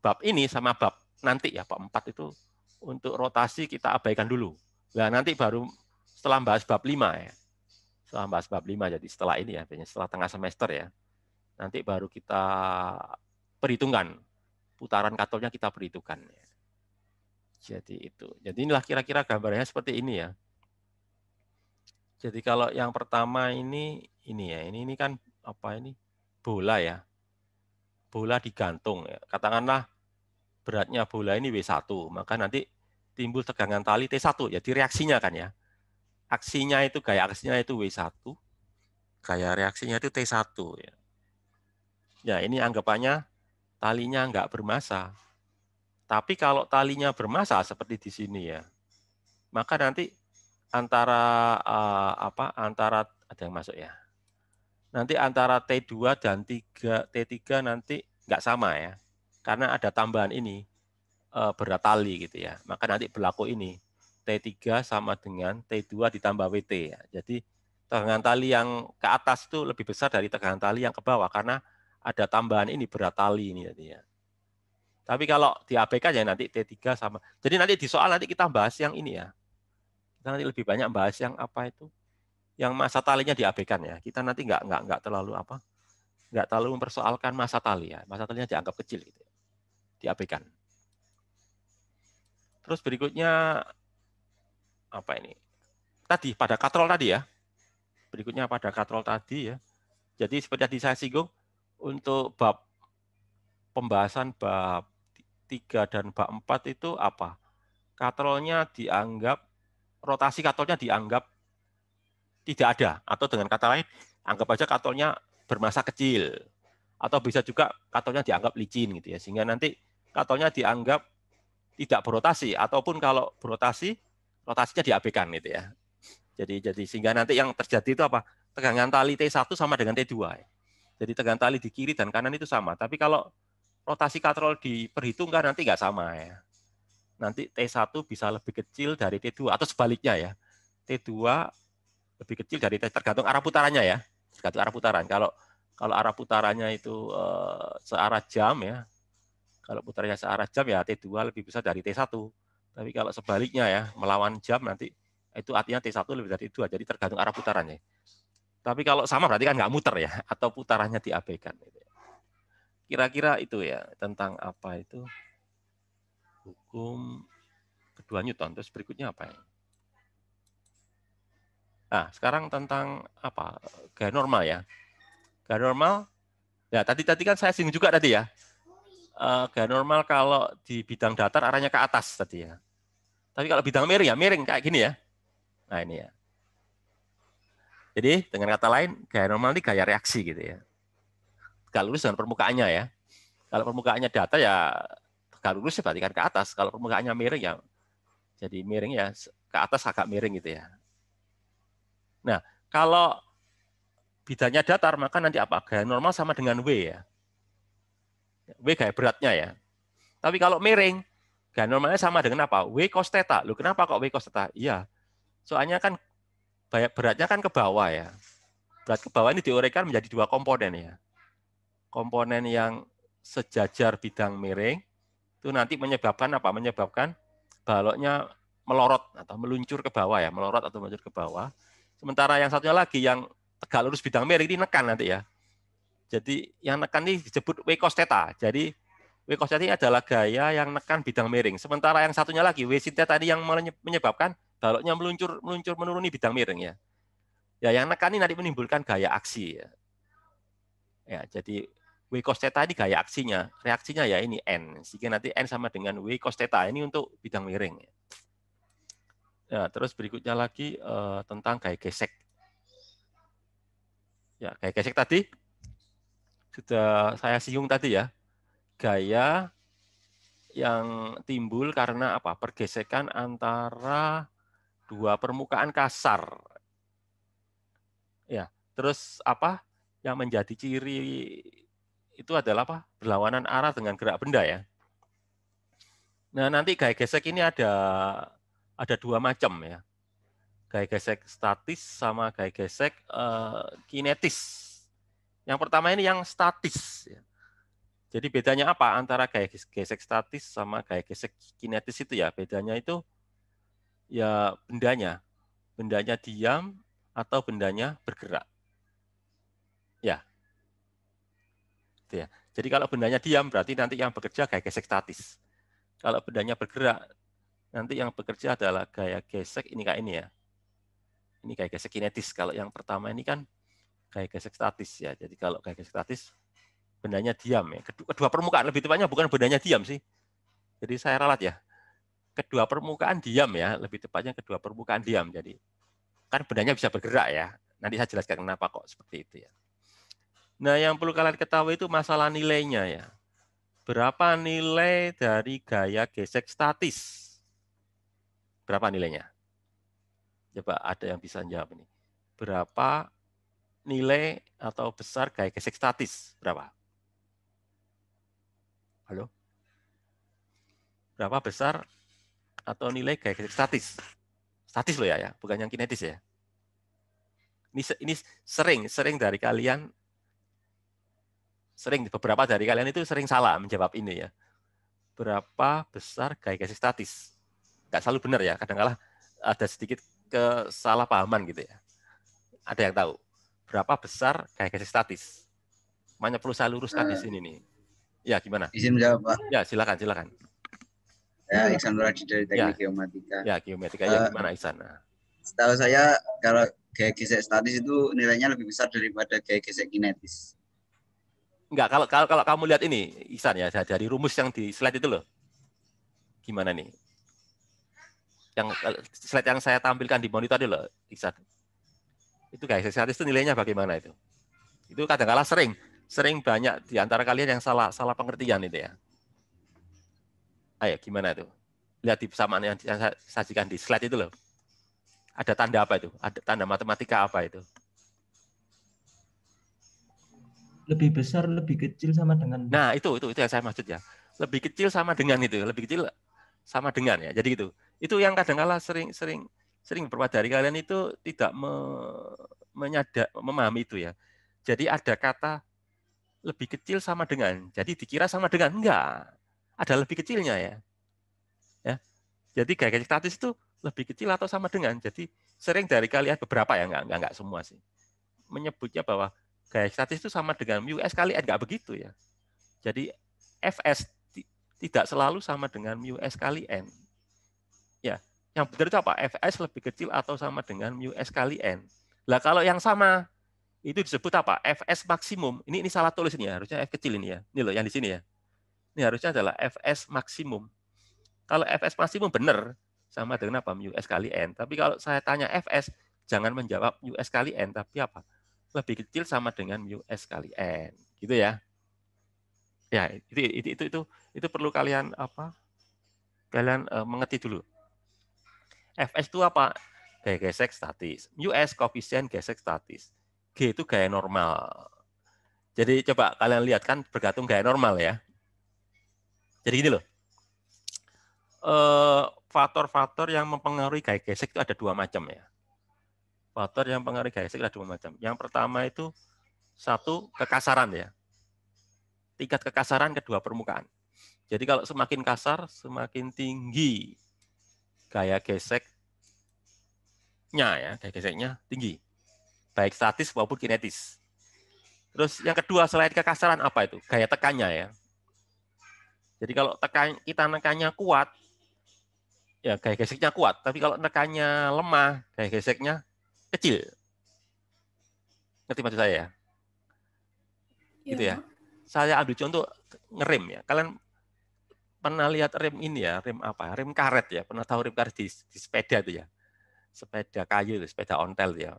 Speaker 1: bab ini sama bab nanti ya, bab 4 itu untuk rotasi kita abaikan dulu. Nah, nanti baru setelah bahas bab 5 ya. Setelah bahas bab 5, jadi setelah ini ya, setelah tengah semester ya. Nanti baru kita perhitungkan. Putaran katolnya kita perhitungkan. Jadi itu. Jadi inilah kira-kira gambarnya seperti ini ya. Jadi kalau yang pertama ini ya. Ini kan apa ini? Bola ya. Bola digantung ya. Katakanlah beratnya bola ini W1, maka nanti timbul tegangan tali T1. Jadi reaksinya kan ya. Gaya aksinya itu W1, gaya reaksinya itu T1 ya. Ya, ini anggapannya talinya nggak bermassa. Tapi kalau talinya bermassa seperti di sini ya, maka nanti antara ada yang masuk ya. Nanti antara T2 dan T3 nanti nggak sama ya. Karena ada tambahan ini berat tali gitu ya. Maka nanti berlaku ini T3 sama dengan T2 ditambah WT ya. Jadi tegangan tali yang ke atas itu lebih besar dari tegangan tali yang ke bawah karena ada tambahan ini berat tali ini ya. Tapi kalau diabaikan ya nanti T3 sama. Jadi nanti di soal nanti kita bahas yang ini ya. Kita nanti lebih banyak bahas yang apa itu? Yang massa talinya diabaikan ya. Kita nanti nggak terlalu nggak terlalu mempersoalkan massa tali ya. Massa talinya dianggap kecil gitu. Diabaikan. Terus berikutnya apa ini? Tadi pada katrol tadi ya. Berikutnya pada katrol tadi ya. Jadi seperti tadi saya singgung untuk bab pembahasan bab 3 dan bab 4 itu apa? Katrolnya dianggap, rotasi katrolnya dianggap tidak ada. Atau dengan kata lain, anggap aja katrolnya bermassa kecil. Atau bisa juga katrolnya dianggap licin gitu ya. Sehingga nanti katrolnya dianggap tidak berotasi. Ataupun kalau berotasi, rotasinya diabaikan gitu ya. Jadi sehingga nanti yang terjadi itu apa? Tegangan tali T1 sama dengan T2. Ya. Jadi tegangan tali di kiri dan kanan itu sama. Tapi kalau rotasi katrol diperhitungkan nanti nggak sama ya. Nanti T1 bisa lebih kecil dari T2 atau sebaliknya ya. T2 lebih kecil dari T, tergantung arah putarannya ya. Tergantung arah putaran. Kalau arah putarannya itu searah jam ya. Kalau putarannya searah jam ya T2 lebih besar dari T1. Tapi kalau sebaliknya ya, melawan jam nanti itu artinya T1 lebih dari T2. Jadi tergantung arah putarannya. Tapi kalau sama berarti kan nggak muter ya, atau putarannya diabaikan. Kira-kira itu ya, tentang apa itu, hukum kedua Newton. Terus berikutnya apa ya? Nah, sekarang tentang apa? Gaya normal ya. Gaya normal, ya tadi kan saya singgung juga tadi ya. Gaya normal kalau di bidang datar arahnya ke atas tadi ya. Tapi kalau bidang miring ya, miring kayak gini ya. Nah ini ya. Jadi dengan kata lain, gaya normal ini gaya reaksi gitu ya. Tegak lurus dengan permukaannya ya. Kalau permukaannya datar ya tegak lurus berarti kan ke atas. Kalau permukaannya miring ya, jadi miring ya ke atas agak miring gitu ya. Nah kalau bidangnya datar, maka nanti apa? Gaya normal sama dengan W ya. W gaya beratnya ya. Tapi kalau miring, gaya normalnya sama dengan apa? W cos theta. Loh, kenapa kok W cos theta? Iya. Soalnya kan beratnya kan ke bawah ya. Berat ke bawah ini diuraikan menjadi dua komponen ya. Komponen yang sejajar bidang miring itu nanti menyebabkan apa? Menyebabkan baloknya melorot atau meluncur ke bawah ya, melorot atau meluncur ke bawah. Sementara yang satunya lagi yang tegak lurus bidang miring ini nekan nanti ya. Jadi yang nekan ini disebut W cos theta. Jadi W cos theta ini adalah gaya yang nekan bidang miring. Sementara yang satunya lagi W sin theta tadi yang menyebabkan baloknya meluncur menuruni bidang miring ya. Ya yang nekan ini nanti menimbulkan gaya aksi ya. Ya, jadi W cos theta ini gaya aksinya, reaksinya ya ini N. Sehingga nanti N sama dengan W cos theta ini untuk bidang miring. Ya, terus berikutnya lagi tentang gaya gesek. Ya, gaya gesek tadi sudah saya singgung tadi ya. Gaya yang timbul karena apa? Pergesekan antara dua permukaan kasar. Ya, terus apa? Yang menjadi ciri itu adalah apa? Berlawanan arah dengan gerak benda ya. Nah, nanti gaya gesek ini ada dua macam ya. Gaya gesek statis sama gaya gesek kinetis. Yang pertama ini yang statis ya. Jadi bedanya apa antara gaya gesek statis sama gaya gesek kinetis itu ya? Bedanya itu ya bendanya. Bendanya diam atau bendanya bergerak. Ya. Ya. Jadi kalau bendanya diam berarti nanti yang bekerja gaya gesek statis. Kalau bendanya bergerak nanti yang bekerja adalah gaya gesek ini kayak ini ya. Ini gaya gesek kinetis. Kalau yang pertama ini kan gaya gesek statis ya. Jadi kalau gaya gesek statis bendanya diam ya. Kedua permukaan lebih tepatnya bukan bendanya diam sih. Jadi saya ralat ya. Kedua permukaan diam ya, lebih tepatnya kedua permukaan diam. Jadi kan bendanya bisa bergerak ya. Nanti saya jelaskan kenapa kok seperti itu ya. Nah, yang perlu kalian ketahui itu masalah nilainya ya. Berapa nilai dari gaya gesek statis? Berapa nilainya? Coba ada yang bisa jawab ini. Berapa nilai atau besar gaya gesek statis? Berapa? Halo? Berapa besar atau nilai gaya gesek statis? Statis loh ya, bukan yang kinetis ya. Ini sering dari kalian, beberapa dari kalian itu sering salah menjawab ini ya. Berapa besar gaya gesek statis? Nggak selalu benar ya, kadang-kala ada sedikit kesalahpahaman gitu ya. Ada yang tahu berapa besar gaya gesek statis? Makanya perlu saya luruskan di sini nih. Ya, gimana?
Speaker 7: Izin menjawab, Pak.
Speaker 1: Ya, silakan.
Speaker 7: Ya, Iksan Nuradi dari Teknik Geomatika.
Speaker 1: Ya, geomatika. Ya, gimana Iksan?
Speaker 7: Setahu saya kalau gaya gesek statis itu nilainya lebih besar daripada gaya gesek kinetis.
Speaker 1: Enggak, kalau kamu lihat ini, Iksan ya, dari rumus yang di slide itu loh. Gimana nih? Yang slide yang saya tampilkan di monitor itu loh, Iksan. Itu gaya gesek statis itu nilainya bagaimana itu? Itu kadang-kala sering banyak di antara kalian yang salah pengertian itu ya. Ayo, gimana itu? Lihat di persamaan yang saya sajikan di slide itu loh. Ada tanda apa itu? Ada tanda matematika apa itu?
Speaker 5: Lebih besar, lebih kecil sama dengan.
Speaker 1: Nah, itu yang saya maksud ya. Lebih kecil sama dengan itu, lebih kecil sama dengan ya. Jadi gitu. Itu yang kadang-kala sering beberapa dari kalian itu tidak memahami itu ya. Jadi ada kata lebih kecil sama dengan. Jadi dikira sama dengan, enggak. Ada lebih kecilnya ya. Ya. Jadi gaya gesek statis itu lebih kecil atau sama dengan. Jadi sering dari kalian beberapa ya, enggak semua sih. Menyebutnya bahwa gaya statis itu sama dengan mu S kali N, enggak begitu ya. Jadi Fs tidak selalu sama dengan mu S kali N. Ya, yang benar itu apa? Fs lebih kecil atau sama dengan mu S kali N. Lah kalau yang sama itu disebut apa? Fs maksimum. Ini salah tulis ini ya, harusnya F kecil ini ya. Ini loh yang di sini ya. Ini harusnya adalah Fs maksimum. Kalau Fs maksimum benar sama dengan apa? Mu S kali N. Tapi kalau saya tanya Fs, jangan menjawab mu S kali N, tapi apa? Lebih kecil sama dengan mu S kali N. Gitu ya. Ya, itu perlu kalian mengerti dulu. Fs itu apa? Gaya gesek statis. Mu S koefisien gesek statis. G itu gaya normal. Jadi coba kalian lihat kan bergantung gaya normal ya. Jadi gini loh. Faktor-faktor yang mempengaruhi gaya gesek itu ada dua macam ya. Faktor yang mempengaruhi gaya gesek ada dua macam. Yang pertama itu satu, kekasaran ya. Tingkat kekasaran kedua permukaan. Jadi kalau semakin kasar, semakin tinggi gaya geseknya ya, gaya geseknya tinggi. Baik statis maupun kinetis. Terus yang kedua selain kekasaran apa itu? Gaya tekannya ya. Jadi kalau kita nekannya kuat, ya gaya geseknya kuat. Tapi kalau nekannya lemah, gaya geseknya kecil. Ngerti maksud saya ya? Gitu ya. Saya ambil contoh ngerem ya. Kalian pernah lihat rem ini ya, rem apa? Rem karet ya. Pernah tahu rem karet di sepeda itu ya? Sepeda kayu itu, sepeda ontel ya.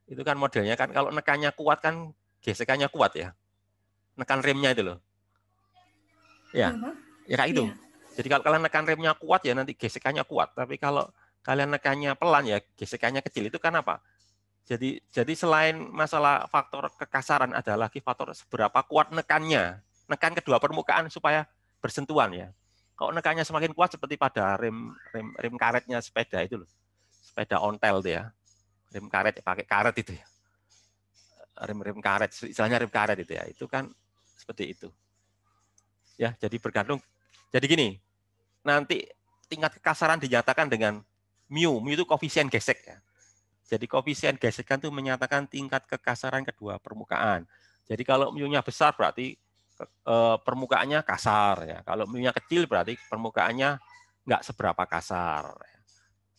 Speaker 1: Itu kan modelnya kan kalau nekannya kuat kan gesekannya kuat ya. Nekan remnya itu loh. Ya, ya kayak gitu. Jadi kalau kalian nekan remnya kuat ya nanti gesekannya kuat. Tapi kalau kalian nekannya pelan ya gesekannya kecil. Itu kan apa? Jadi selain masalah faktor kekasaran ada lagi faktor seberapa kuat nekannya. Nekan kedua permukaan supaya bersentuhan ya. Kalau nekannya semakin kuat seperti pada rem karetnya sepeda itu loh. Sepeda ontel itu ya. Rem karet pakai karet itu ya. Rem karet, istilahnya rem karet itu ya. Itu kan seperti itu. Ya, jadi bergantung. Jadi gini, nanti tingkat kekasaran dinyatakan dengan mu. Mu itu koefisien gesek ya. Jadi koefisien gesekan itu menyatakan tingkat kekasaran kedua permukaan. Jadi kalau mu-nya besar berarti permukaannya kasar ya. Kalau mu-nya kecil berarti permukaannya nggak seberapa kasar.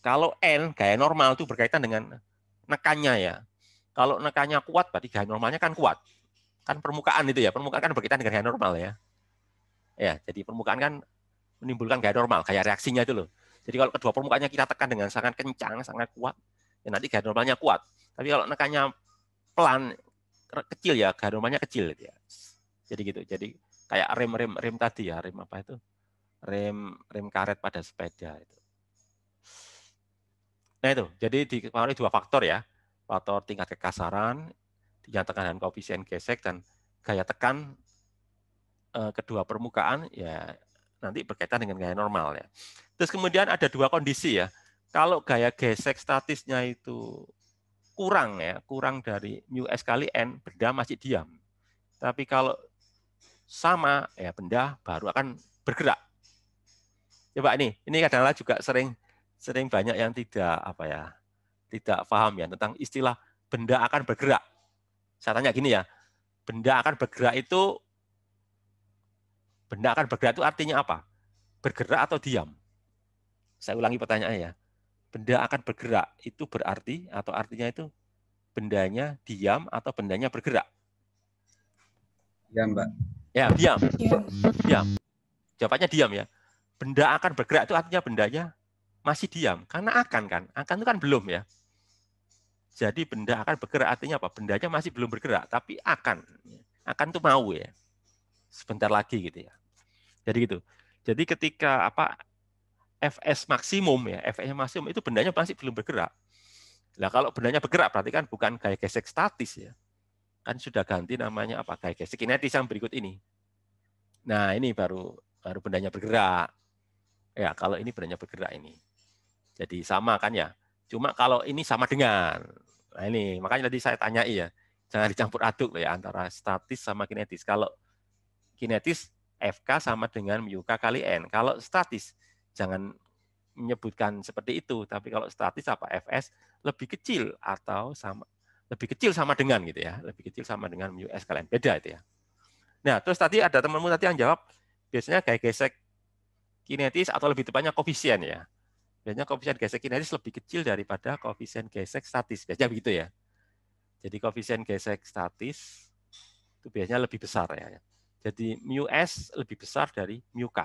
Speaker 1: Kalau N gaya normal itu berkaitan dengan nekannya ya. Kalau nekannya kuat berarti gaya normalnya kan kuat. Kan permukaan itu ya. Permukaan kan berkaitan dengan gaya normal ya. Ya, jadi permukaan kan menimbulkan gaya normal, gaya reaksinya itu loh. Jadi kalau kedua permukaannya kita tekan dengan sangat kencang, sangat kuat, ya nanti gaya normalnya kuat. Tapi kalau nekannya pelan, kecil ya, gaya normalnya kecil. Ya. Jadi gitu. Jadi kayak rem tadi ya, rem apa itu? Rem karet pada sepeda itu. Nah itu, jadi dipengaruhi dua faktor ya. Faktor tingkat kekasaran, dinyatakan dengan koefisien gesek, dan gaya tekan kedua permukaan ya nanti berkaitan dengan gaya normal ya. Terus kemudian ada dua kondisi ya. Kalau gaya gesek statisnya itu kurang ya, kurang dari μs kali n, benda masih diam. Tapi kalau sama ya benda baru akan bergerak. Coba ini kadang-kadang juga sering banyak yang tidak paham ya tentang istilah benda akan bergerak. Saya tanya gini ya, benda akan bergerak itu artinya apa? Bergerak atau diam? Saya ulangi pertanyaannya ya. Benda akan bergerak itu berarti atau artinya itu bendanya diam atau bendanya bergerak?
Speaker 7: Diam, Mbak.
Speaker 1: Ya, diam. Diam. Jawabannya diam ya. Benda akan bergerak itu artinya bendanya masih diam. Karena akan kan. Akan itu kan belum ya. Jadi benda akan bergerak artinya apa? Bendanya masih belum bergerak, tapi akan. Akan itu mau ya. Sebentar lagi gitu ya. Jadi gitu. Jadi ketika Fs maksimum ya, Fs maksimum itu bendanya masih belum bergerak. Nah, kalau bendanya bergerak berarti kan bukan gaya gesek statis ya. Kan sudah ganti namanya apa? Gaya gesek kinetis yang berikut ini. Nah, ini baru bendanya bergerak. Ya, kalau ini bendanya bergerak ini. Jadi sama kan ya. Cuma kalau ini sama dengan. Nah, ini makanya tadi saya tanyai ya. Jangan dicampur aduk ya antara statis sama kinetis. Kalau kinetis Fk sama dengan μk kali N. Kalau statis, jangan menyebutkan seperti itu. Tapi kalau statis apa? Fs lebih kecil atau sama dengan gitu ya. Lebih kecil sama dengan μs kali N. Beda itu ya. Nah, terus tadi ada temanmu tadi yang jawab, biasanya gaya gesek kinetis atau lebih tepatnya koefisien ya. Biasanya koefisien gesek kinetis lebih kecil daripada koefisien gesek statis. Biasanya begitu ya. Jadi koefisien gesek statis itu biasanya lebih besar ya. Jadi μs lebih besar dari μk.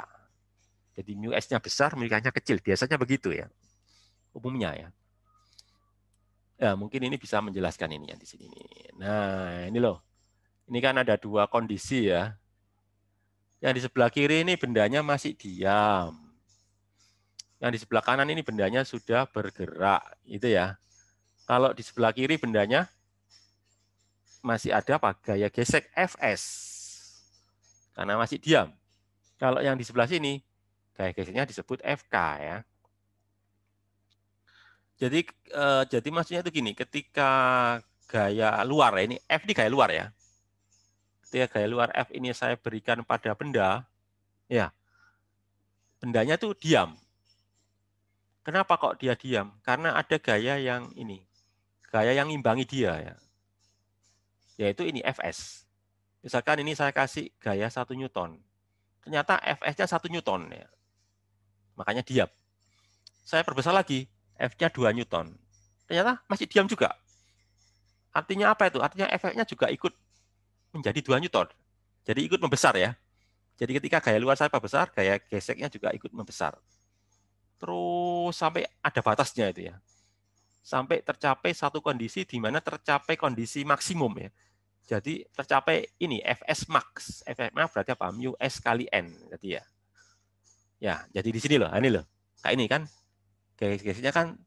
Speaker 1: Jadi μs-nya besar, μk-nya kecil. Biasanya begitu ya. Umumnya ya. Ya, mungkin ini bisa menjelaskan ini yang di sini. Nah, ini loh. Ini kan ada dua kondisi ya. Yang di sebelah kiri ini bendanya masih diam. Yang di sebelah kanan ini bendanya sudah bergerak, gitu ya. Kalau di sebelah kiri bendanya masih ada apa? Gaya gesek Fs. Karena masih diam. Kalau yang di sebelah sini, gaya geseknya disebut Fk ya. Jadi maksudnya itu gini, ketika gaya luar ini F ini gaya luar ya. Ketika gaya luar F ini saya berikan pada benda, ya bendanya itu diam. Kenapa kok dia diam? Karena ada gaya yang ini, gaya yang imbangi dia ya. Yaitu ini Fs. Misalkan ini saya kasih gaya 1 Newton. Ternyata Fs-nya 1 Newton ya. Makanya diam. Saya perbesar lagi, F-nya 2 Newton. Ternyata masih diam juga. Artinya apa itu? Artinya efeknya juga ikut menjadi 2 Newton. Jadi ikut membesar ya. Jadi ketika gaya luar saya besar, gaya geseknya juga ikut membesar. Terus sampai ada batasnya itu ya. Sampai tercapai satu kondisi di mana tercapai kondisi maksimum ya. Jadi tercapai ini Fs max. Fs max berarti apa? Mu S kali N. Jadi ya. Ya, jadi di sini loh. Ini loh. Kayak ini kan. Gaya geseknya kan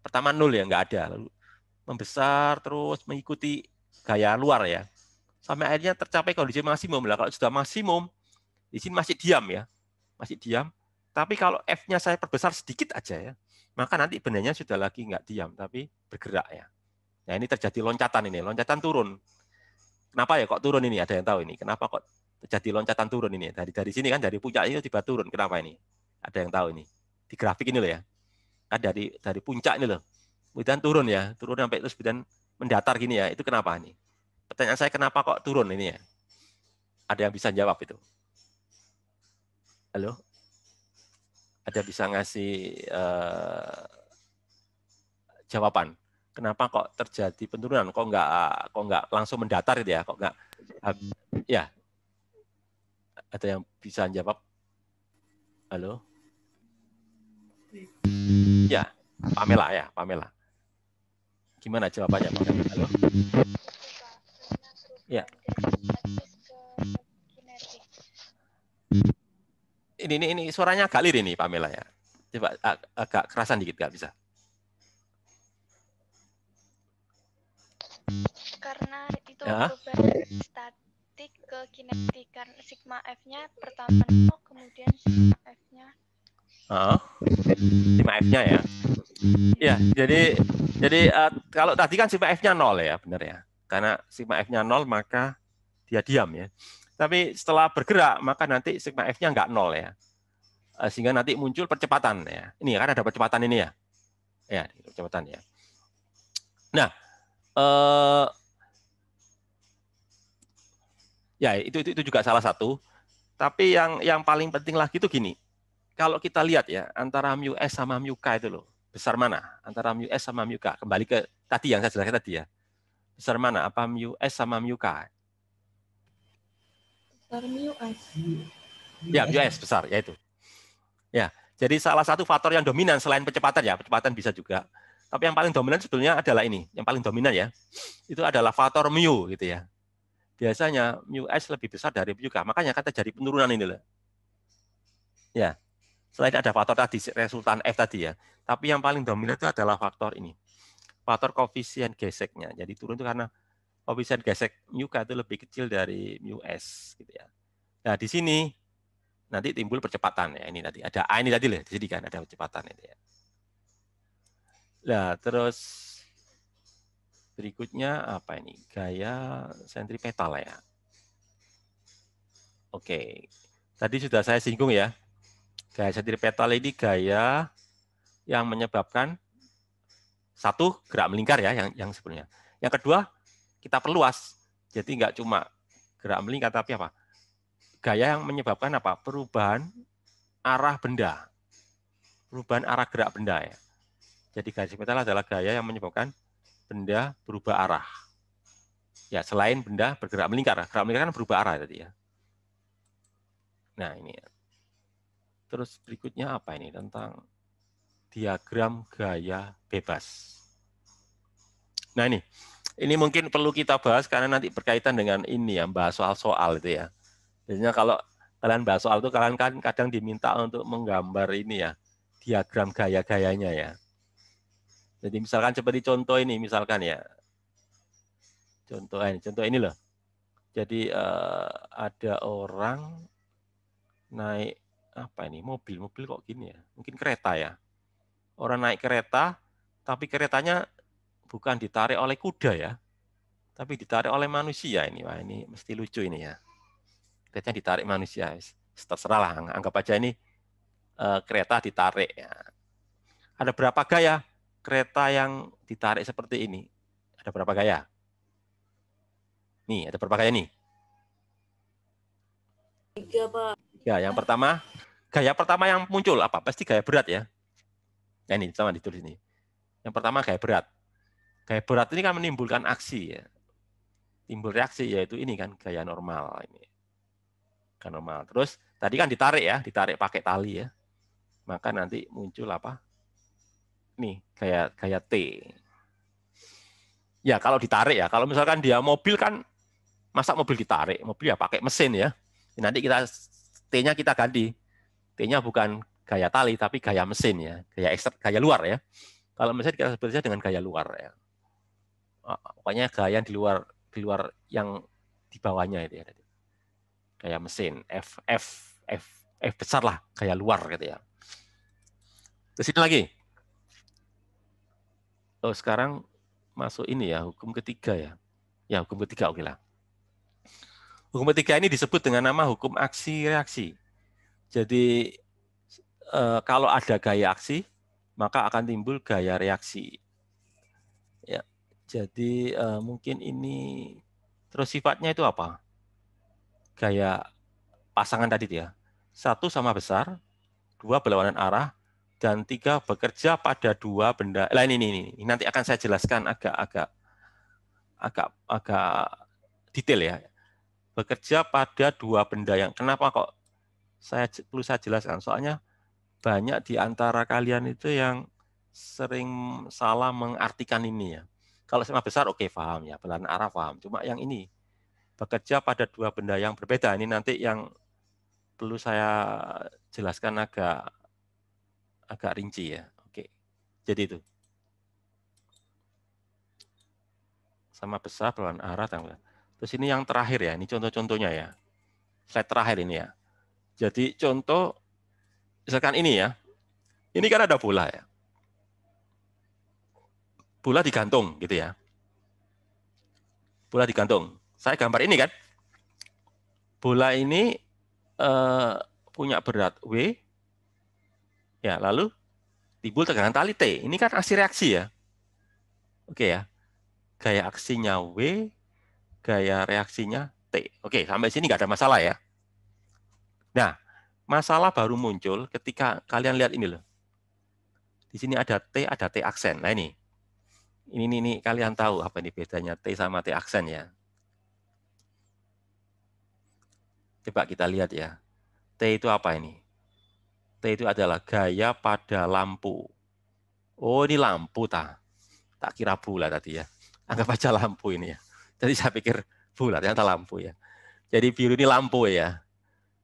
Speaker 1: pertama 0 ya, nggak ada. Lalu membesar terus mengikuti gaya luar ya. Sampai akhirnya tercapai kondisi maksimum. Lah kalau sudah maksimum, di sini masih diam ya. Masih diam. Tapi kalau F-nya saya perbesar sedikit aja ya, maka nanti bendanya sudah lagi nggak diam, tapi bergerak ya. Nah ini terjadi loncatan ini, loncatan turun. Kenapa ya kok turun ini? Ada yang tahu ini? Kenapa kok terjadi loncatan turun ini? Dari sini kan, dari puncak itu tiba turun. Kenapa ini? Ada yang tahu ini? Di grafik ini loh ya. Kan dari puncak ini loh. Kemudian turun ya, turun sampai terus kemudian mendatar gini ya. Itu kenapa ini? Pertanyaan saya kenapa kok turun ini ya? Ada yang bisa jawab itu? Halo? Ada bisa ngasih jawaban? Kenapa kok terjadi penurunan? Kok nggak langsung mendatar itu ya? Kok nggak? Ya, ada yang bisa jawab? Halo? Ya, Pamela ya, Pamela. Gimana jawabannya, Pamela? Halo? Ya. Ini suaranya agak lirih nih, Pamela ya. Coba agak kerasan dikit, nggak bisa?
Speaker 8: Karena itu berubah statik ke kinetik. Karena sigma F-nya pertama 0, kemudian sigma F-nya.
Speaker 1: Sigma F-nya ya. Ya, jadi kalau tadi kan sigma F-nya 0 ya, benar ya. Karena sigma F-nya 0 maka dia diam ya. Tapi setelah bergerak maka nanti sigma F-nya nggak 0 ya. Sehingga nanti muncul percepatan ya. Ini kan ada percepatan ini ya. Ya, percepatan ya. Nah, ya itu juga salah satu. Tapi yang paling penting lagi itu gini. Kalau kita lihat ya, antara mu S sama mu K itu loh, besar mana? Antara mu S sama mu K. Kembali ke tadi yang saya jelaskan tadi ya. Besar mana? Apa mu S sama mu K?
Speaker 2: Besar mu S.
Speaker 1: Ya, mu S besar, ya itu. Ya, jadi salah satu faktor yang dominan selain percepatan ya, percepatan bisa juga. Tapi yang paling dominan sebetulnya adalah ini, yang paling dominan ya, itu adalah faktor mu gitu ya. Biasanya mu S lebih besar dari mu K, makanya kan terjadi penurunan ini loh. Ya, selain ada faktor tadi, resultan F tadi ya, tapi yang paling dominan itu adalah faktor ini, faktor koefisien geseknya. Jadi turun itu karena koefisien gesek mu K itu lebih kecil dari mu S gitu ya. Nah, di sini nanti timbul percepatan ya. Ini tadi ada A ini tadi loh, di sini kan ada percepatan itu ya. Nah, terus berikutnya apa ini? Gaya sentripetal ya. Oke. Tadi sudah saya singgung ya. Gaya sentripetal ini gaya yang menyebabkan satu, gerak melingkar ya, yang sebenarnya. Yang kedua, kita perluas. Jadi nggak cuma gerak melingkar, tapi apa? Gaya yang menyebabkan apa? Perubahan arah benda. Perubahan arah gerak benda ya. Jadi gaya sentripetal adalah gaya yang menyebabkan benda berubah arah. Ya, selain benda bergerak melingkar. Gerak melingkar kan berubah arah tadi ya. Nah, ini ya. Terus berikutnya apa ini? Tentang diagram gaya bebas. Nah, ini mungkin perlu kita bahas karena nanti berkaitan dengan ini ya, bahas soal-soal itu ya. Biasanya kalau kalian bahas soal itu, kalian kan kadang diminta untuk menggambar ini ya, diagram gaya-gayanya ya. Jadi misalkan seperti contoh ini, misalkan ya, Contoh ini loh. Jadi ada orang naik apa ini? Mobil kok gini ya? Mungkin kereta ya. Orang naik kereta, tapi keretanya bukan ditarik oleh kuda ya, tapi ditarik oleh manusia ini. Wah, ini mesti lucu ini ya. Keretanya ditarik manusia. Terserah lah, anggap aja ini kereta ditarik ya. Ada berapa gaya kereta yang ditarik seperti ini? Ada berapa gaya? Nih, ada berapa gaya nih?
Speaker 2: 3, Pak.
Speaker 1: Ya, yang pertama, gaya pertama yang muncul apa? Pasti gaya berat ya. Nah, ini sama ditulis ini. Yang pertama gaya berat. Gaya berat ini kan menimbulkan aksi ya. Timbul reaksi yaitu ini kan gaya normal ini. Gaya normal. Terus tadi kan ditarik ya, ditarik pakai tali ya. Maka nanti muncul apa? Nih, gaya T. Ya, kalau ditarik ya, kalau misalkan dia mobil kan, masa mobil ditarik? Mobil ya pakai mesin ya. Nanti T-nya kita ganti. T-nya bukan gaya tali, tapi gaya mesin ya. Gaya luar ya. Kalau mesin kita sebutnya dengan gaya luar ya. Pokoknya gaya di luar yang di bawahnya itu ya. Gaya mesin, F besar lah, gaya luar gitu ya. Ke sini lagi. Oh, sekarang masuk ini ya, hukum ketiga ya. Ya, hukum ketiga oke lah. Hukum ketiga ini disebut dengan nama hukum aksi-reaksi. Jadi, kalau ada gaya aksi, maka akan timbul gaya reaksi. Ya, jadi mungkin ini, terus sifatnya itu apa? Gaya pasangan tadi ya. 1 sama besar, 2 berlawanan arah, dan 3 bekerja pada 2 benda. Ini nanti akan saya jelaskan agak detail ya. Bekerja pada 2 benda yang kenapa kok perlu saya jelaskan? Soalnya banyak di antara kalian itu yang sering salah mengartikan ini ya. Kalau sama besar oke paham ya, berlawanan arah paham. Cuma yang ini bekerja pada 2 benda yang berbeda. Ini nanti yang perlu saya jelaskan agak rinci ya. Oke. Jadi itu. Sama besar, berlawanan arah. Terus ini yang terakhir ya. Ini contoh-contohnya ya. Slide terakhir ini ya. Jadi contoh, misalkan ini ya. Ini kan ada bola ya. Bola digantung gitu ya. Bola digantung. Saya gambar ini kan. Bola ini punya berat W. Ya, lalu timbul tegangan tali T. Ini kan aksi reaksi ya. Oke ya. Gaya aksinya W, gaya reaksinya T. Oke, sampai sini nggak ada masalah ya. Nah, masalah baru muncul ketika kalian lihat ini loh. Di sini ada T aksen. Nah ini kalian tahu apa ini bedanya T sama T aksen ya. Coba kita lihat ya. T itu apa ini? T itu adalah gaya pada lampu. Oh, ini lampu tak kira bola tadi ya. Anggap aja lampu ini ya. Jadi saya pikir bola, ternyata lampu ya. Jadi biru ini lampu ya.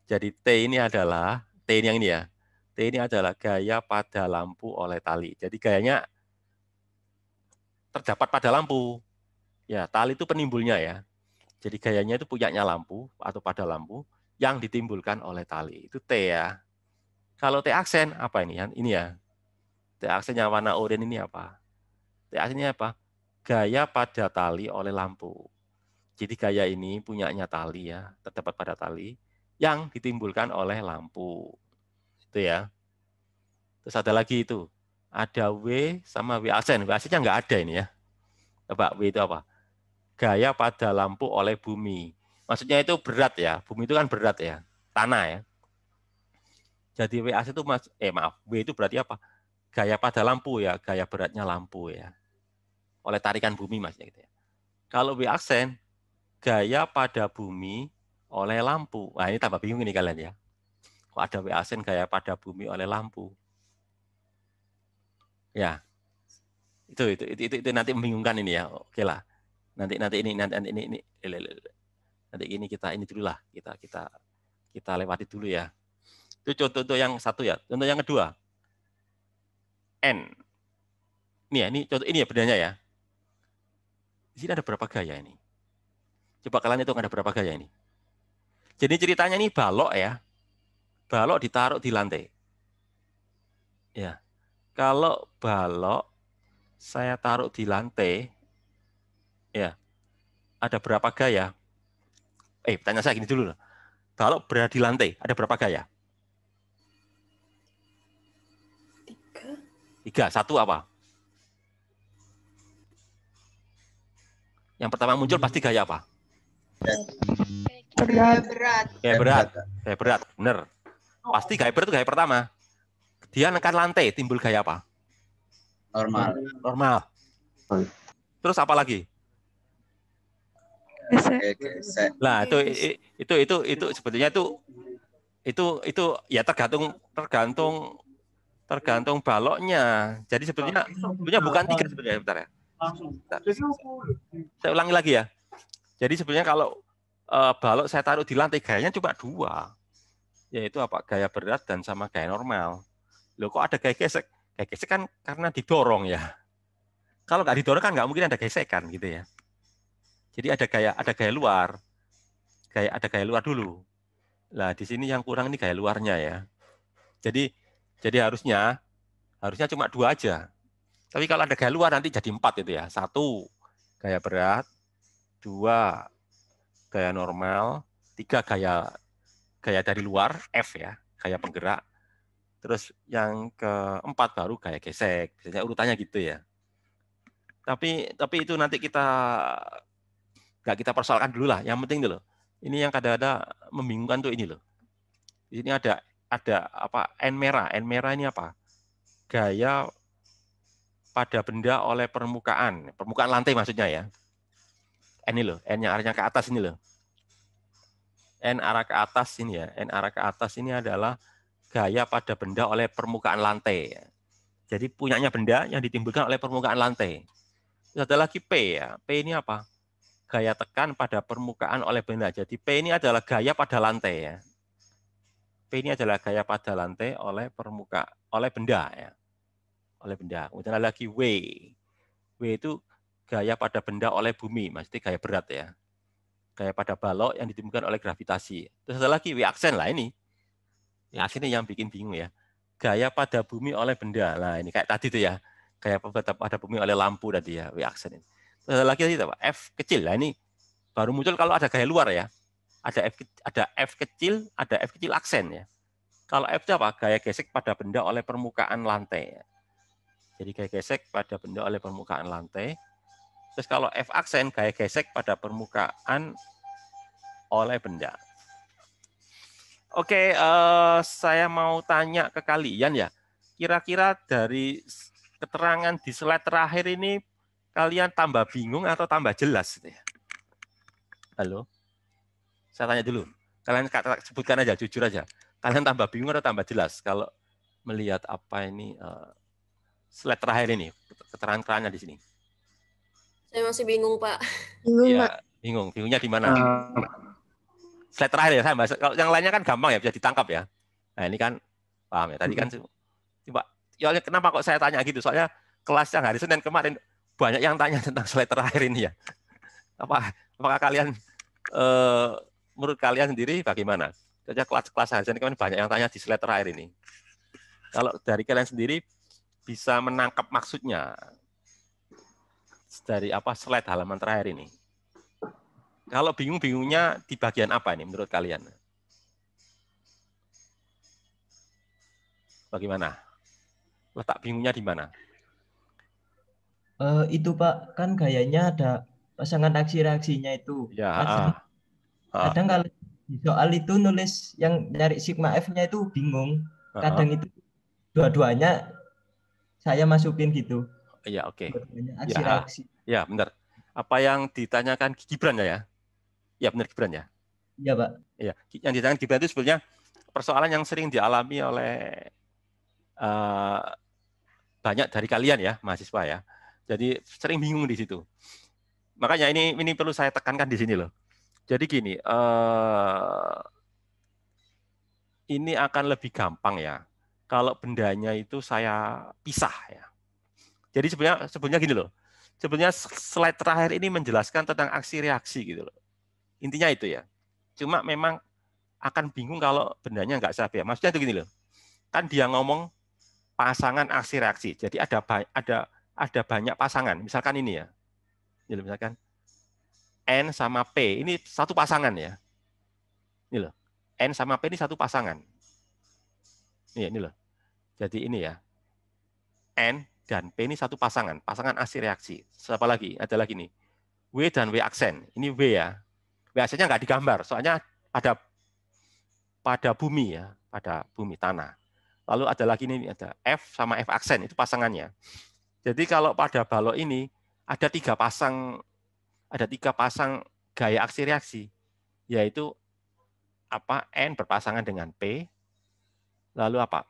Speaker 1: Jadi T ini adalah, T ini yang ini ya. T ini adalah gaya pada lampu oleh tali. Jadi gayanya terdapat pada lampu. Ya, tali itu penimbulnya ya. Jadi gayanya itu punyanya lampu atau pada lampu yang ditimbulkan oleh tali. Itu T ya. Kalau T aksen apa ini? Ini ya. T aksen yang warna oranye ini apa? T aksennya apa? Gaya pada tali oleh lampu. Jadi gaya ini punyanya tali ya, terdapat pada tali yang ditimbulkan oleh lampu. Itu ya. Terus ada lagi itu. Ada W sama W aksen. W aksennya nggak ada ini ya. Coba W itu apa? Gaya pada lampu oleh bumi. Maksudnya itu berat ya. Bumi itu kan berat ya. Tanah ya. Jadi W aksen itu W itu berarti apa? Gaya pada lampu ya, gaya beratnya lampu ya. Oleh tarikan bumi maksudnya gitu ya. Kalau W aksen gaya pada bumi oleh lampu. Nah, ini tambah bingung ini kalian ya. Kok ada W aksen gaya pada bumi oleh lampu? Ya. Itu nanti membingungkan ini ya. Oke lah. Nanti ini kita dulu lah. Kita lewati dulu ya. Itu contoh yang satu ya. Contoh yang kedua. N. Ini ya, ini contoh ini ya bedanya ya. Di sini ada berapa gaya ini? Coba kalian hitung ada berapa gaya ini. Jadi ceritanya ini balok ya. Balok ditaruh di lantai. Ya. Kalau balok saya taruh di lantai, ya, ada berapa gaya? Tanya saya gini dulu. Balok berada di lantai, ada berapa gaya? 3. 1 apa? Yang pertama muncul pasti gaya apa?
Speaker 4: Gaya berat.
Speaker 1: Gaya berat. Gaya berat, benar. Pasti gaya berat itu gaya pertama. Dia nekan lantai, timbul gaya apa?
Speaker 7: Normal.
Speaker 1: Normal. Terus apa lagi?
Speaker 7: Gesek.
Speaker 1: Nah, itu sebetulnya itu ya tergantung baloknya. Jadi sebetulnya bukan 3 sebenarnya, bentar ya. Bentar. Saya ulangi lagi ya. Jadi sebenarnya kalau balok saya taruh di lantai gayanya cuma 2. Yaitu apa? Gaya berat dan sama gaya normal. Loh, kok ada gaya gesek? Gaya gesek kan karena didorong ya. Kalau nggak didorong kan nggak mungkin ada gesekan gitu ya. Jadi ada gaya luar. Ada gaya luar dulu. Nah, di sini yang kurang ini gaya luarnya ya. Jadi harusnya cuma 2 aja. Tapi kalau ada gaya luar nanti jadi 4 itu ya. 1 gaya berat, 2 gaya normal, 3 gaya dari luar, F ya, gaya penggerak. Terus yang keempat baru gaya gesek. Biasanya urutannya gitu ya. Tapi itu nanti nggak kita persoalkan dulu lah. Yang penting dulu. Ini yang kadang-kadang membingungkan tuh ini loh. Di sini ada apa? N merah. N merah ini apa? Gaya pada benda oleh permukaan lantai maksudnya ya. N ini loh, N yang arahnya ke atas ini loh. N arah ke atas ini ya. N arah ke atas ini adalah gaya pada benda oleh permukaan lantai. Jadi punyanya benda yang ditimbulkan oleh permukaan lantai. Terus ada lagi P ya. P ini apa? Gaya tekan pada permukaan oleh benda. Jadi P ini adalah gaya pada lantai ya. P ini adalah gaya pada lantai oleh benda ya. Oleh benda. Kemudian ada lagi W. W itu gaya pada benda oleh bumi, maksudnya gaya berat ya. Gaya pada balok yang ditimbulkan oleh gravitasi. Terus ada lagi W aksen lah ini. W aksen ini yang bikin bingung ya. Gaya pada bumi oleh benda. Nah, ini kayak tadi tuh ya. Gaya pada bumi oleh lampu tadi ya, W aksen ini. Terus ada lagi tadi apa? F kecil. Nah, ini baru muncul kalau ada gaya luar ya. Ada F kecil, ada F kecil aksen ya. Kalau F itu apa? Gaya gesek pada benda oleh permukaan lantai. Jadi gaya gesek pada benda oleh permukaan lantai. Terus kalau F aksen, gaya gesek pada permukaan oleh benda. Oke, saya mau tanya ke kalian ya. Kira-kira dari keterangan di slide terakhir ini, kalian tambah bingung atau tambah jelas? Halo? Saya tanya dulu. Kalian sebutkan aja, jujur aja. Kalian tambah bingung atau tambah jelas kalau melihat apa ini slide terakhir ini, keterangan-keterangannya di sini?
Speaker 9: Saya masih bingung, Pak.
Speaker 1: Bingung, Pak. Bingung. Bingungnya di mana? Slide terakhir ya, saya bahas. Kalau yang lainnya kan gampang ya, bisa ditangkap ya. Nah, ini kan paham ya. Tadi kan coba, ya kenapa kok saya tanya gitu? Soalnya kelas yang hari Senin kemarin banyak yang tanya tentang slide terakhir ini ya. Apakah kalian menurut kalian sendiri bagaimana? Saja kelas hari Senin kemarin banyak yang tanya di slide terakhir ini. Kalau dari kalian sendiri bisa menangkap maksudnya dari apa slide halaman terakhir ini? Kalau bingung-bingungnya di bagian apa ini menurut kalian? Bagaimana? Letak bingungnya di mana?
Speaker 5: Itu Pak, kan gayanya ada pasangan aksi-reaksinya itu.
Speaker 1: Ya.
Speaker 5: Kadang kalau di soal itu nulis yang nyari sigma F-nya itu bingung. Kadang itu dua-duanya saya masukin gitu.
Speaker 1: Iya, oke.
Speaker 5: Dua-duanya aksi-reaksi.
Speaker 1: Ya, benar. Apa yang ditanyakan Gibran ya? Ya, benar Gibran ya?
Speaker 5: Iya, Pak.
Speaker 1: Iya, yang ditanyakan Gibran itu sebenarnya persoalan yang sering dialami oleh banyak dari kalian ya, mahasiswa ya. Jadi sering bingung di situ. Makanya ini perlu saya tekankan di sini loh. Jadi gini, ini akan lebih gampang ya kalau bendanya itu saya pisah ya. Jadi sebenarnya gini loh. Sebenarnya slide terakhir ini menjelaskan tentang aksi reaksi gitu loh. Intinya itu ya. Cuma memang akan bingung kalau bendanya nggak stabil. Maksudnya itu gini loh. Kan dia ngomong pasangan aksi reaksi. Jadi ada banyak pasangan. Misalkan ini ya. Ini loh, misalkan N sama P ini satu pasangan ya. Ini loh. N sama P ini satu pasangan. Ini loh. Jadi ini ya. N dan P ini satu pasangan aksi reaksi. Siapa lagi? Ada lagi nih. W dan W aksen. Ini W ya. W aksennya nggak digambar, soalnya pada bumi ya, pada bumi tanah. Lalu ada lagi nih, ada F sama F aksen, itu pasangannya. Jadi kalau pada balok ini ada tiga pasang gaya aksi reaksi, yaitu apa? N berpasangan dengan P, lalu apa?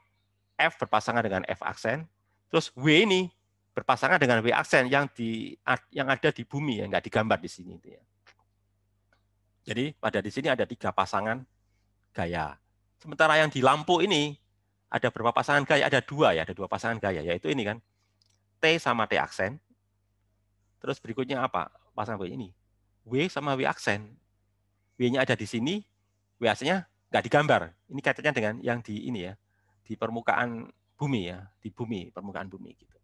Speaker 1: F berpasangan dengan F aksen, terus W ini berpasangan dengan W aksen yang ada di bumi ya, nggak digambar di sini itu ya. Jadi pada di sini ada tiga pasangan gaya. Sementara yang di lampu ini ada berapa pasangan gaya? Ada dua pasangan gaya, yaitu ini kan T sama T aksen. Terus berikutnya apa? Pasangan W ini W sama W aksen. W-nya ada di sini, W aksennya nggak digambar. Ini kaitannya dengan yang di ini ya, di permukaan bumi ya, di bumi, permukaan bumi gitu.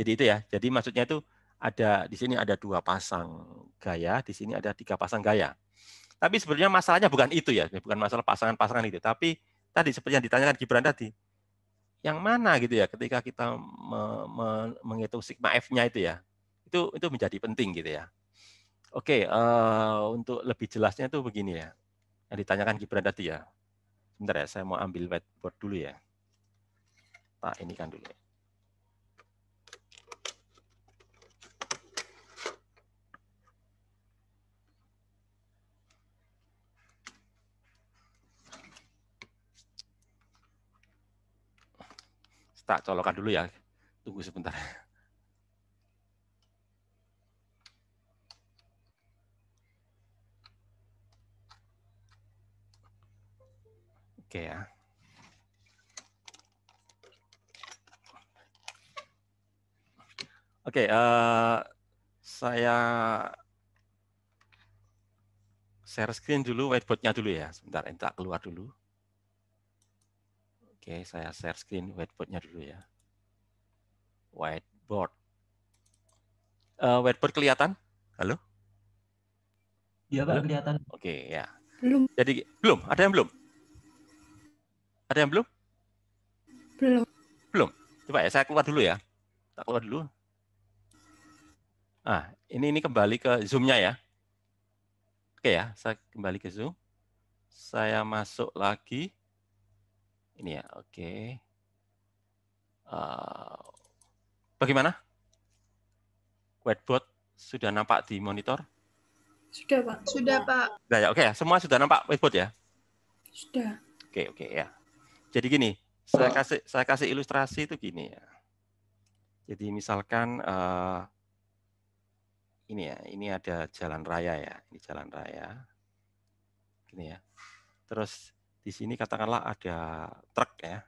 Speaker 1: Jadi itu ya. Jadi maksudnya itu ada di sini ada dua pasang gaya, di sini ada tiga pasang gaya. Tapi sebenarnya masalahnya bukan itu ya, bukan masalah pasangan-pasangan itu. Tapi tadi seperti yang ditanyakan Gibran tadi, yang mana gitu ya ketika kita menghitung sigma F-nya itu ya, itu menjadi penting gitu ya. Oke, untuk lebih jelasnya itu begini ya, yang ditanyakan Gibran tadi ya. Sebentar ya, saya mau ambil whiteboard dulu ya. Nah, ini kan dulu. Tak colokan dulu ya. Tunggu sebentar. Oke ya. Oke, saya share screen dulu, whiteboard-nya dulu ya. Sebentar, tak keluar dulu. Oke, saya share screen whiteboard-nya dulu ya. Whiteboard. Whiteboard kelihatan? Halo?
Speaker 5: Iya, Pak, kelihatan.
Speaker 1: Oke, ya.
Speaker 3: Belum.
Speaker 1: Jadi belum? Ada yang belum? Ada yang belum?
Speaker 3: Belum.
Speaker 1: Belum. Coba ya, saya keluar dulu ya. Tak keluar dulu. Nah, ini kembali ke Zoom-nya ya. Oke ya, saya kembali ke Zoom. Saya masuk lagi. Ini ya, oke. Bagaimana? Whiteboard sudah nampak di monitor?
Speaker 3: Sudah, Pak.
Speaker 4: Sudah, Pak.
Speaker 1: Nah, ya, oke ya, semua sudah nampak whiteboard ya?
Speaker 3: Sudah.
Speaker 1: Oke ya. Jadi gini, saya kasih ilustrasi itu gini ya. Jadi misalkan ini ya, ini ada jalan raya ya, ini jalan raya. Gini ya. Terus di sini katakanlah ada truk ya.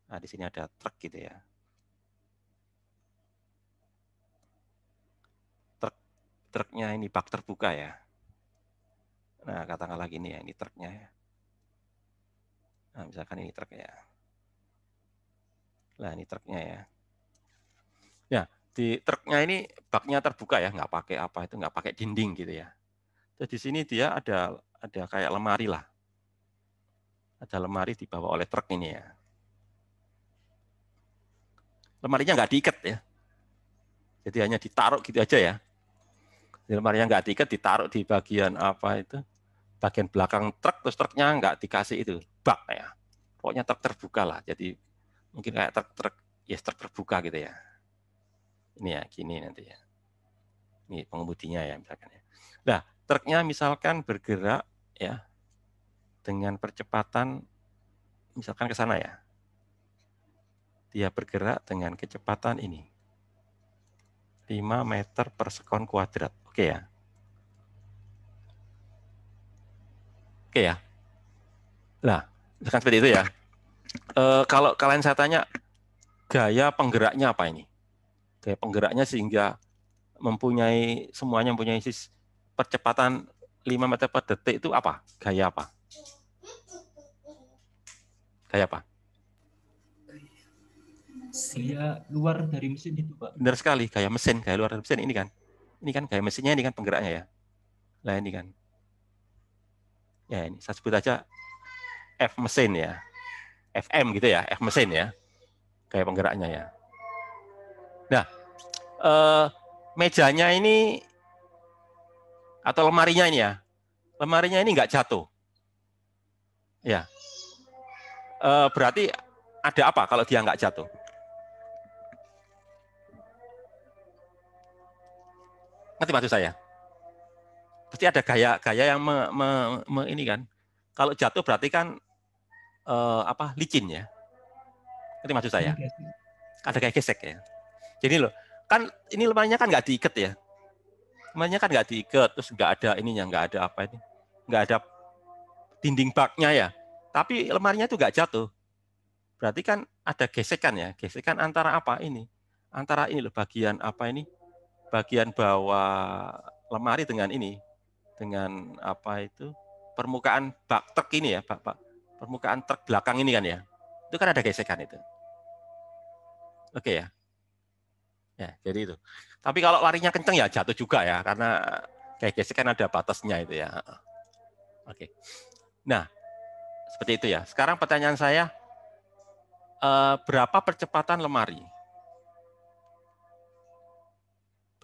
Speaker 1: Nah, di sini ada truk gitu ya. Truknya ini bak terbuka ya. Nah, katakanlah gini ya, ini truknya ya. Nah, misalkan ini truk ya. Nah, ini truknya ya. Ya, di truknya ini baknya terbuka ya, nggak pakai apa itu, nggak pakai dinding gitu ya. Terus di sini dia ada kayak lemari lah. Ada lemari dibawa oleh truk ini ya. Lemarinya nggak diikat ya. Jadi hanya ditaruh gitu aja ya. Lemarinya nggak diikat, ditaruh di bagian apa itu, bagian belakang truk, terus truknya nggak dikasih itu bak ya. Pokoknya truk terbuka lah. Jadi mungkin kayak truk terbuka gitu ya. Ini ya, gini nanti ya. Ini pengemudinya ya misalkan ya. Nah, truknya misalkan bergerak ya dengan percepatan misalkan ke sana ya. Dia bergerak dengan kecepatan ini. 5 meter per sekon kuadrat. Oke ya. Oke ya. Nah, misalkan seperti itu ya. Kalau kalian saya tanya, gaya penggeraknya apa ini? Gaya penggeraknya sehingga semuanya mempunyai percepatan 5 meter per detik itu apa? Gaya apa? Gaya apa?
Speaker 5: Gaya luar dari mesin itu, Pak.
Speaker 1: Benar sekali, gaya mesin, gaya luar dari mesin ini kan. Ini kan gaya mesinnya, ini kan penggeraknya ya. Nah ini kan. Ya ini saya sebut aja F mesin ya. FM gitu ya, F mesin ya. Gaya penggeraknya ya. Nah, mejanya ini atau lemarinya ini ya. Lemarinya ini nggak jatuh. Ya. Berarti ada apa kalau dia nggak jatuh? Ngerti maksud saya? Pasti ada gaya yang ini kan. Kalau jatuh berarti kan licin ya. Ngerti maksud saya? Ada kayak gesek ya. Jadi loh, kan ini lemarinya kan nggak diikat ya. Lemarinya kan nggak diikat, terus nggak ada ininya, nggak ada apa ini, nggak ada dinding baknya ya. Tapi lemarinya itu nggak jatuh. Berarti kan ada gesekan ya, gesekan antara apa ini? Antara ini loh, bagian apa ini? Bagian bawah lemari dengan ini, dengan apa itu? Permukaan bak truk ini ya, permukaan truk belakang ini kan ya. Itu kan ada gesekan itu. Oke ya. Ya, jadi itu. Tapi kalau larinya kenceng ya jatuh juga ya, karena kayak gesekan ada batasnya itu ya. Oke. Nah, seperti itu ya. Sekarang pertanyaan saya, berapa percepatan lemari?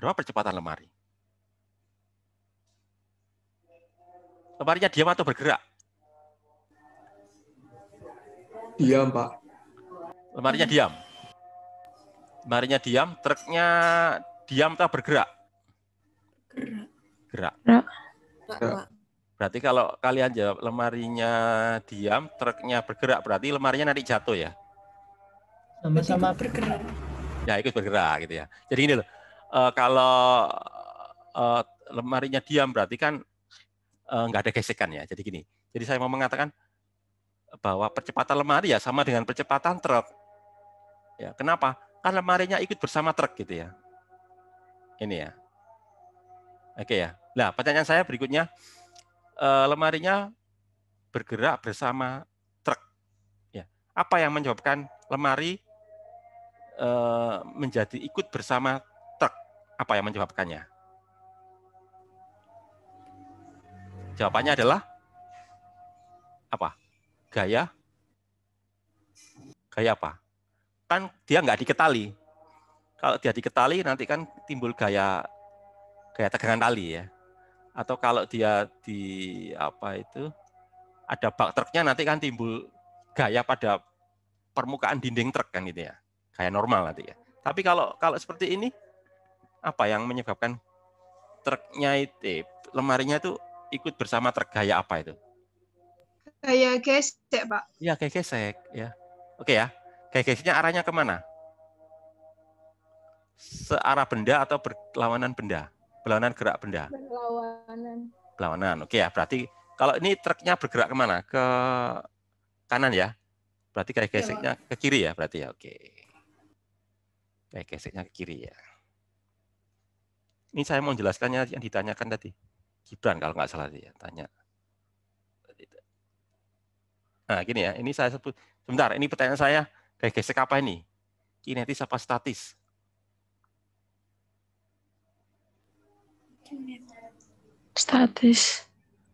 Speaker 1: Berapa percepatan lemari? Lemarinya diam atau bergerak?
Speaker 10: Diam, Pak.
Speaker 1: Lemarinya diam. Lemarinya diam, truknya diam atau bergerak? Gerak. Berarti kalau kalian jawab lemarinya diam, truknya bergerak, berarti lemarinya nanti jatuh ya?
Speaker 3: Sama-sama bergerak.
Speaker 1: Ya, ikut bergerak gitu ya. Jadi ini loh, kalau lemarinya diam berarti kan nggak ada gesekan ya. Jadi gini, jadi saya mau mengatakan bahwa percepatan lemari ya sama dengan percepatan truk. Ya, kenapa? Kan lemarinya ikut bersama truk gitu ya. Ini ya. Oke ya. Nah, pertanyaan saya berikutnya, lemarinya bergerak bersama truk. Ya. Apa yang menyebabkan lemari menjadi ikut bersama truk? Apa yang menyebabkannya? Jawabannya adalah apa? Gaya apa? Kan dia nggak diketali. Kalau dia diketali nanti kan timbul gaya tegangan tali ya. Atau kalau dia di apa itu ada bak truknya nanti kan timbul gaya pada permukaan dinding truk kan gitu ya. Gaya normal nanti ya. Tapi kalau seperti ini apa yang menyebabkan truknya itu lemarinya itu ikut bersama truk, gaya apa itu?
Speaker 11: Gaya gesek, Pak.
Speaker 1: Iya, gaya gesek ya. Oke ya. Gaya geseknya arahnya kemana? Searah benda atau berlawanan benda? Berlawanan gerak benda? Berlawanan. Oke ya. Berarti kalau ini truknya bergerak kemana? Ke kanan ya. Berarti gaya geseknya ke kiri ya. Berarti ya. Oke. Gaya geseknya ke kiri ya. Ini saya mau jelaskannya yang ditanyakan tadi. Gibran kalau nggak salah dia tanya. Nah, gini ya. Ini saya sebut. Sebentar. Ini pertanyaan saya. Gaya gesek apa ini? Kinetis apa statis?
Speaker 12: Statis.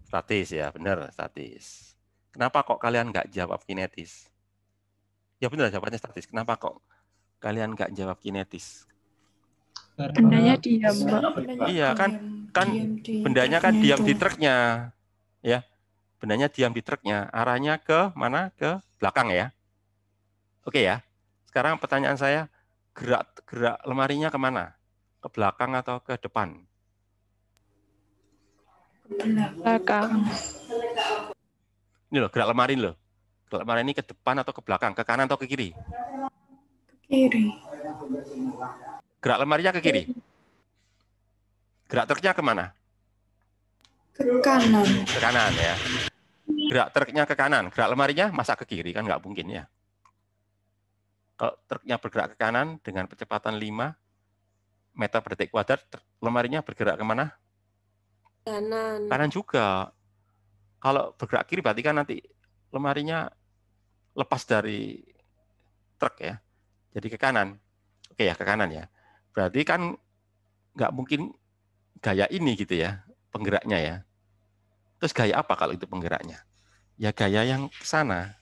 Speaker 1: Statis ya, benar, statis. Kenapa kok kalian nggak jawab kinetis? Ya benar, jawabannya statis. Kenapa kok kalian nggak jawab kinetis?
Speaker 12: Bendanya diam, Mbak.
Speaker 1: Iya kan bendanya kan diam di truknya, ya. Bendanya diam di truknya. Arahnya ke mana? Ke belakang ya. Oke ya. Sekarang pertanyaan saya, gerak lemarinya kemana? Ke belakang atau ke depan?
Speaker 12: Belakang.
Speaker 1: Ini loh, gerak lemari loh. Gerak lemari ini ke depan atau ke belakang? Ke kanan atau ke kiri?
Speaker 3: Kiri.
Speaker 1: Gerak lemarinya ke kiri. Gerak truknya kemana?
Speaker 3: Ke kanan.
Speaker 1: Ke kanan ya. Gerak truknya ke kanan. Gerak lemarinya masa ke kiri? Kan nggak mungkin ya. Kalau truknya bergerak ke kanan dengan kecepatan 5 meter per detik kuadrat, lemarinya bergerak kemana?
Speaker 9: Kanan.
Speaker 1: Kanan juga. Kalau bergerak kiri berarti kan nanti lemarinya lepas dari truk ya. Jadi ke kanan. Oke ya, ke kanan ya. Berarti kan nggak mungkin gaya ini gitu ya, penggeraknya ya. Terus gaya apa kalau itu penggeraknya? Ya gaya yang ke sana.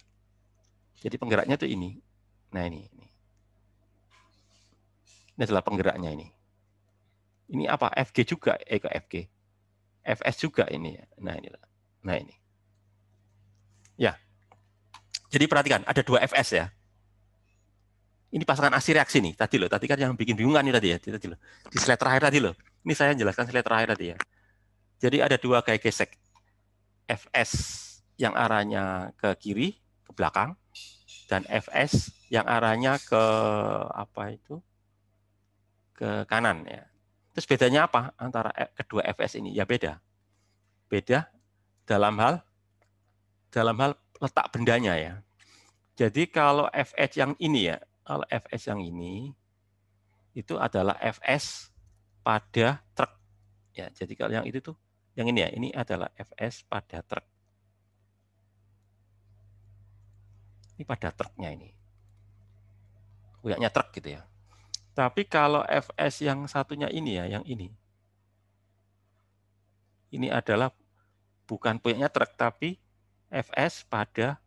Speaker 1: Jadi penggeraknya tuh ini. Nah ini. Ini adalah penggeraknya ini. Ini apa? FG juga, ke FG. FS juga ini. Nah inilah. Nah ini. Ya. Jadi perhatikan, ada 2 FS ya. Ini pasangan asi reaksi nih. Tadi loh, tadi kan yang bikin bingungan nih tadi ya. Tadi loh. Di slide terakhir tadi loh. Ini saya jelaskan slide terakhir tadi ya. Jadi ada 2 gaya gesek. FS yang arahnya ke kiri, ke belakang, dan FS yang arahnya ke apa itu? Ke kanan ya. Terus bedanya apa antara kedua FS ini? Ya beda. Beda dalam hal letak bendanya ya. Jadi kalau FS yang ini ya, kalau FS yang ini itu adalah FS pada truk. Ya, jadi kalau yang itu tuh yang ini ya, ini adalah FS pada truk. Ini pada truknya ini. Punyanya truk gitu ya. Tapi kalau FS yang satunya ini ya, yang ini. Ini adalah bukan punyanya truk, tapi FS pada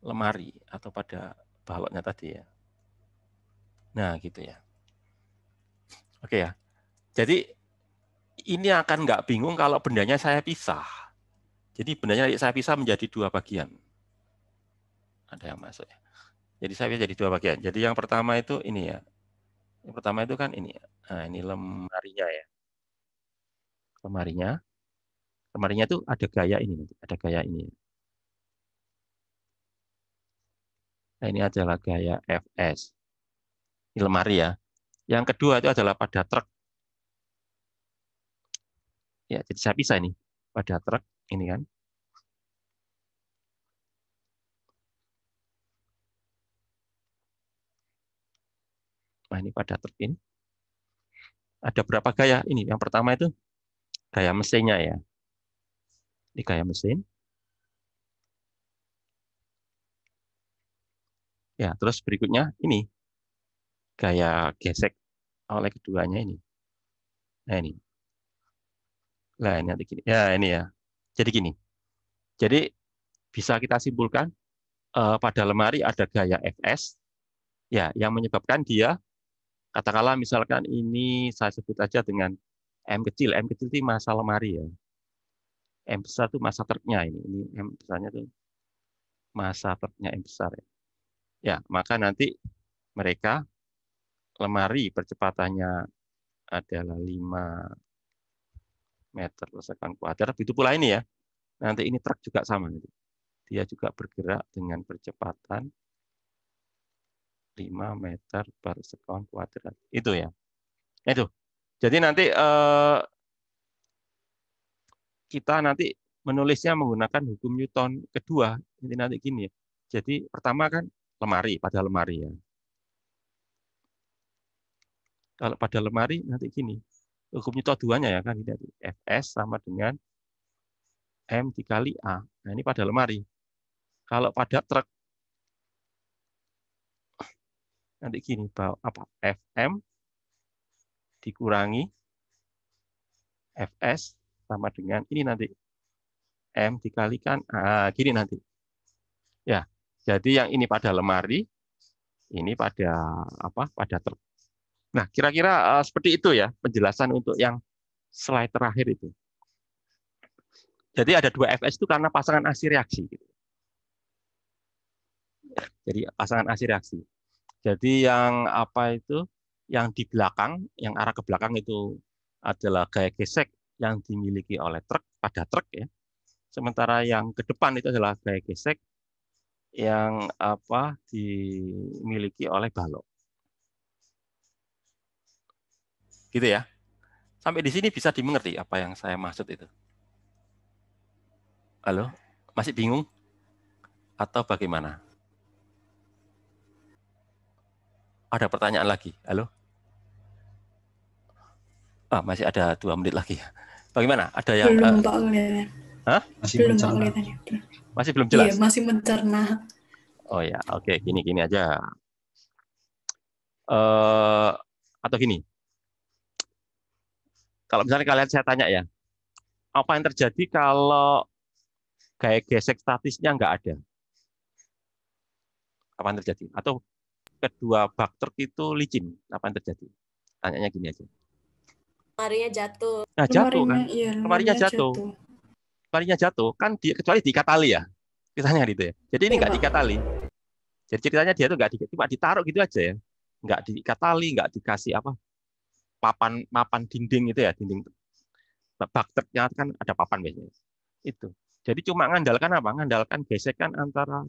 Speaker 1: lemari atau pada baloknya tadi ya. Nah, gitu ya. Oke ya. Jadi ini akan nggak bingung kalau bendanya saya pisah. Jadi bendanya saya pisah menjadi 2 bagian. Ada yang masuk ya. Jadi saya pisah jadi 2 bagian. Jadi yang pertama itu ini ya. Yang pertama itu kan ini. Nah, ini lemarinya ya. Lemarinya. Lemarinya itu ada gaya ini. Ada gaya ini. Nah, ini adalah gaya FS. Ini lemari ya. Yang kedua itu adalah pada truk. Ya, jadi saya pisah ini. Pada truk ini kan. Nah, ini pada truk ini. Ada berapa gaya? Ini yang pertama itu gaya mesinnya ya. Ini gaya mesin. Ya, terus berikutnya ini gaya gesek oleh keduanya ini. Nah, ini. Nah, ini nanti gini. Ya, ini ya. Jadi gini. Jadi bisa kita simpulkan pada lemari ada gaya FS ya yang menyebabkan dia katakanlah misalkan ini saya sebut aja dengan M kecil. M kecil itu massa lemari ya. M besar itu massa truknya ini. Ini M besarnya itu massa truknya M besar ya. Ya, maka nanti mereka lemari percepatannya adalah 5 meter per sekon kuadrat. Begitu pula ini ya. Nanti ini truk juga sama. Dia juga bergerak dengan percepatan 5 meter per sekon kuadrat. Itu ya. Itu. Jadi nanti kita nanti menulisnya menggunakan hukum Newton kedua. Ini nanti gini ya. Jadi pertama kan lemari, pada lemari ya. Kalau pada lemari nanti gini. Hukum Newton duanya ya kan. Ini Fs sama dengan M dikali A. Nah ini pada lemari. Kalau pada truk nanti gini, bahwa apa? Fm dikurangi Fs sama dengan ini nanti M dikalikan gini nanti. Ya. Jadi yang ini pada lemari, ini pada apa? Pada truk. Nah, kira-kira seperti itu ya penjelasan untuk yang slide terakhir itu. Jadi ada 2 Fs itu karena pasangan asi reaksi. Jadi pasangan asi reaksi. Jadi yang apa itu, yang di belakang, yang arah ke belakang itu adalah gaya gesek yang dimiliki oleh truk pada truk ya. Sementara yang ke depan itu adalah gaya gesek yang apa dimiliki oleh balok. Gitu ya. Sampai di sini bisa dimengerti apa yang saya maksud itu. Halo, masih bingung? Atau bagaimana? Ada pertanyaan lagi? Halo? Masih ada 2 menit lagi. Bagaimana? Ada yang
Speaker 3: belum Pak ngeliatnya.
Speaker 1: Hah?
Speaker 3: Belum Pak ngeliatnya.
Speaker 1: Masih belum jelas.
Speaker 3: Iya, masih mencerna.
Speaker 1: Oh ya, oke, gini aja. Atau gini. Kalau misalnya kalian saya tanya ya, apa yang terjadi kalau gaya gesek statisnya nggak ada? Apa yang terjadi? Atau kedua bak truk itu licin, apa yang terjadi? Tanyanya gini aja.
Speaker 9: Lemarinya jatuh.
Speaker 1: Nah, jatuh kan?
Speaker 3: Iya,
Speaker 1: Lemarinya jatuh. Lemarinya jatuh, kan kecuali diikat tali ya. Kitanya gitu ya. Jadi ini nggak diikat tali. Jadi ceritanya dia tuh nggak cuma ditaruh gitu aja ya. Nggak diikat tali, nggak dikasih apa papan dinding itu ya, dinding bak truknya kan ada papan biasanya. Itu. Jadi cuma ngandalkan apa? Ngandalkan gesekan antara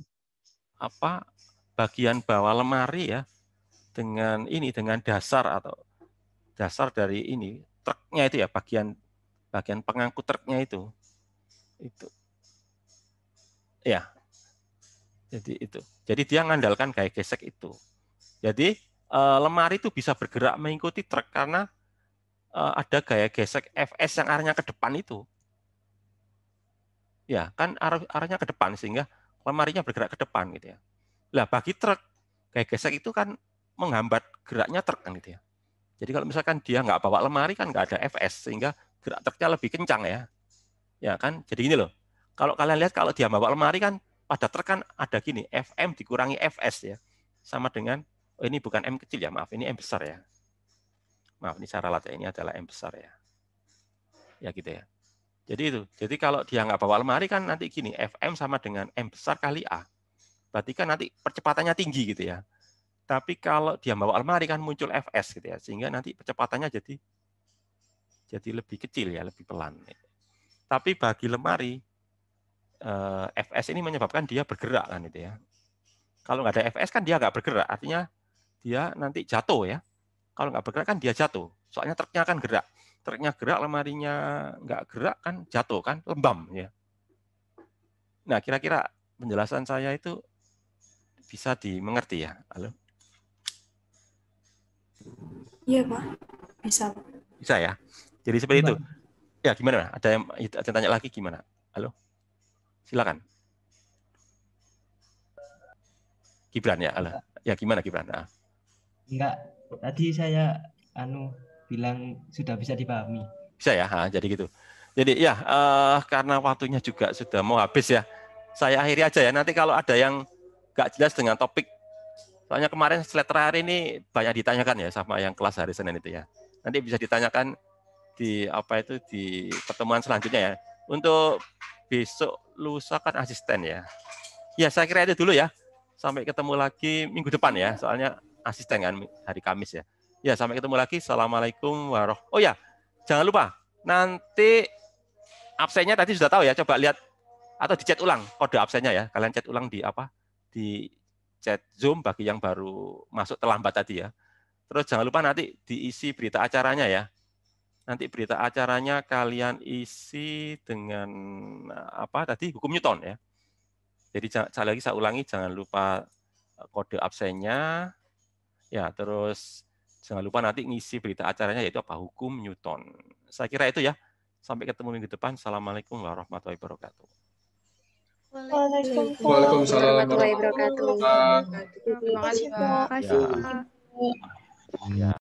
Speaker 1: apa bagian bawah lemari ya dengan dasar atau dasar dari ini truknya itu ya, bagian pengangkut truknya itu ya. Jadi itu. Jadi dia ngandalkan gaya gesek itu. Jadi lemari itu bisa bergerak mengikuti truk karena ada gaya gesek Fs yang arahnya ke depan itu. Ya, kan arahnya ke depan sehingga lemarinya bergerak ke depan gitu ya. Lah bagi truk gaya gesek itu kan menghambat geraknya truk kan gitu ya. Jadi kalau misalkan dia nggak bawa lemari kan nggak ada Fs sehingga gerak truknya lebih kencang ya. Ya kan? Jadi gini loh. Kalau kalian lihat kalau dia bawa lemari kan pada truk kan ada gini, Fm dikurangi Fs ya. Sama dengan ini bukan M kecil ya, maaf, ini M besar ya. Maaf, ini saya ralat ya, ini adalah M besar ya. Ya gitu ya. Jadi itu. Jadi kalau dia nggak bawa lemari kan nanti gini, Fm sama dengan M besar kali A. Berarti kan nanti percepatannya tinggi gitu ya. Tapi kalau dia bawa lemari kan muncul Fs gitu ya, sehingga nanti percepatannya jadi lebih kecil ya, lebih pelan. Tapi bagi lemari, Fs ini menyebabkan dia bergerak kan gitu ya. Kalau nggak ada Fs kan dia nggak bergerak, artinya dia nanti jatuh ya. Kalau nggak bergerak kan dia jatuh, soalnya truknya kan gerak. Truknya gerak, lemarinya nggak gerak kan jatuh kan, lembam ya. Nah kira-kira penjelasan saya itu bisa dimengerti ya? Halo?
Speaker 3: Iya Pak, bisa Pak.
Speaker 1: Bisa ya. Jadi seperti itu. Ya gimana? Ada yang tanya lagi gimana? Halo? Silakan. Gibran ya? Halo. Ya gimana Gibran? Nah.
Speaker 5: Enggak, tadi saya bilang sudah bisa dipahami.
Speaker 1: Bisa ya, jadi gitu. Jadi ya karena waktunya juga sudah mau habis ya, saya akhiri aja ya. Nanti kalau ada yang nggak jelas dengan topik, soalnya kemarin slide terakhir ini banyak ditanyakan ya sama yang kelas hari Senin itu ya. Nanti bisa ditanyakan di di pertemuan selanjutnya ya. Untuk besok lusa kan asisten ya. Ya saya kira itu dulu ya. Sampai ketemu lagi minggu depan ya. Soalnya asisten kan hari Kamis ya. Ya sampai ketemu lagi. Assalamualaikum warahmatullahi wabarakatuh. Oh ya, jangan lupa nanti absennya tadi sudah tahu ya. Coba lihat atau dicat ulang kode absennya ya. Kalian chat ulang di chat Zoom bagi yang baru masuk terlambat tadi ya. Terus jangan lupa nanti diisi berita acaranya ya. Nanti berita acaranya kalian isi dengan hukum Newton ya. Jadi sekali lagi saya ulangi, jangan lupa kode absennya. Ya, terus jangan lupa nanti ngisi berita acaranya yaitu hukum Newton. Saya kira itu ya. Sampai ketemu minggu depan. Assalamualaikum warahmatullahi wabarakatuh.
Speaker 11: Waalaikumsalam
Speaker 9: warahmatullahi wabarakatuh.
Speaker 11: Terima kasih Pak.
Speaker 1: Ya.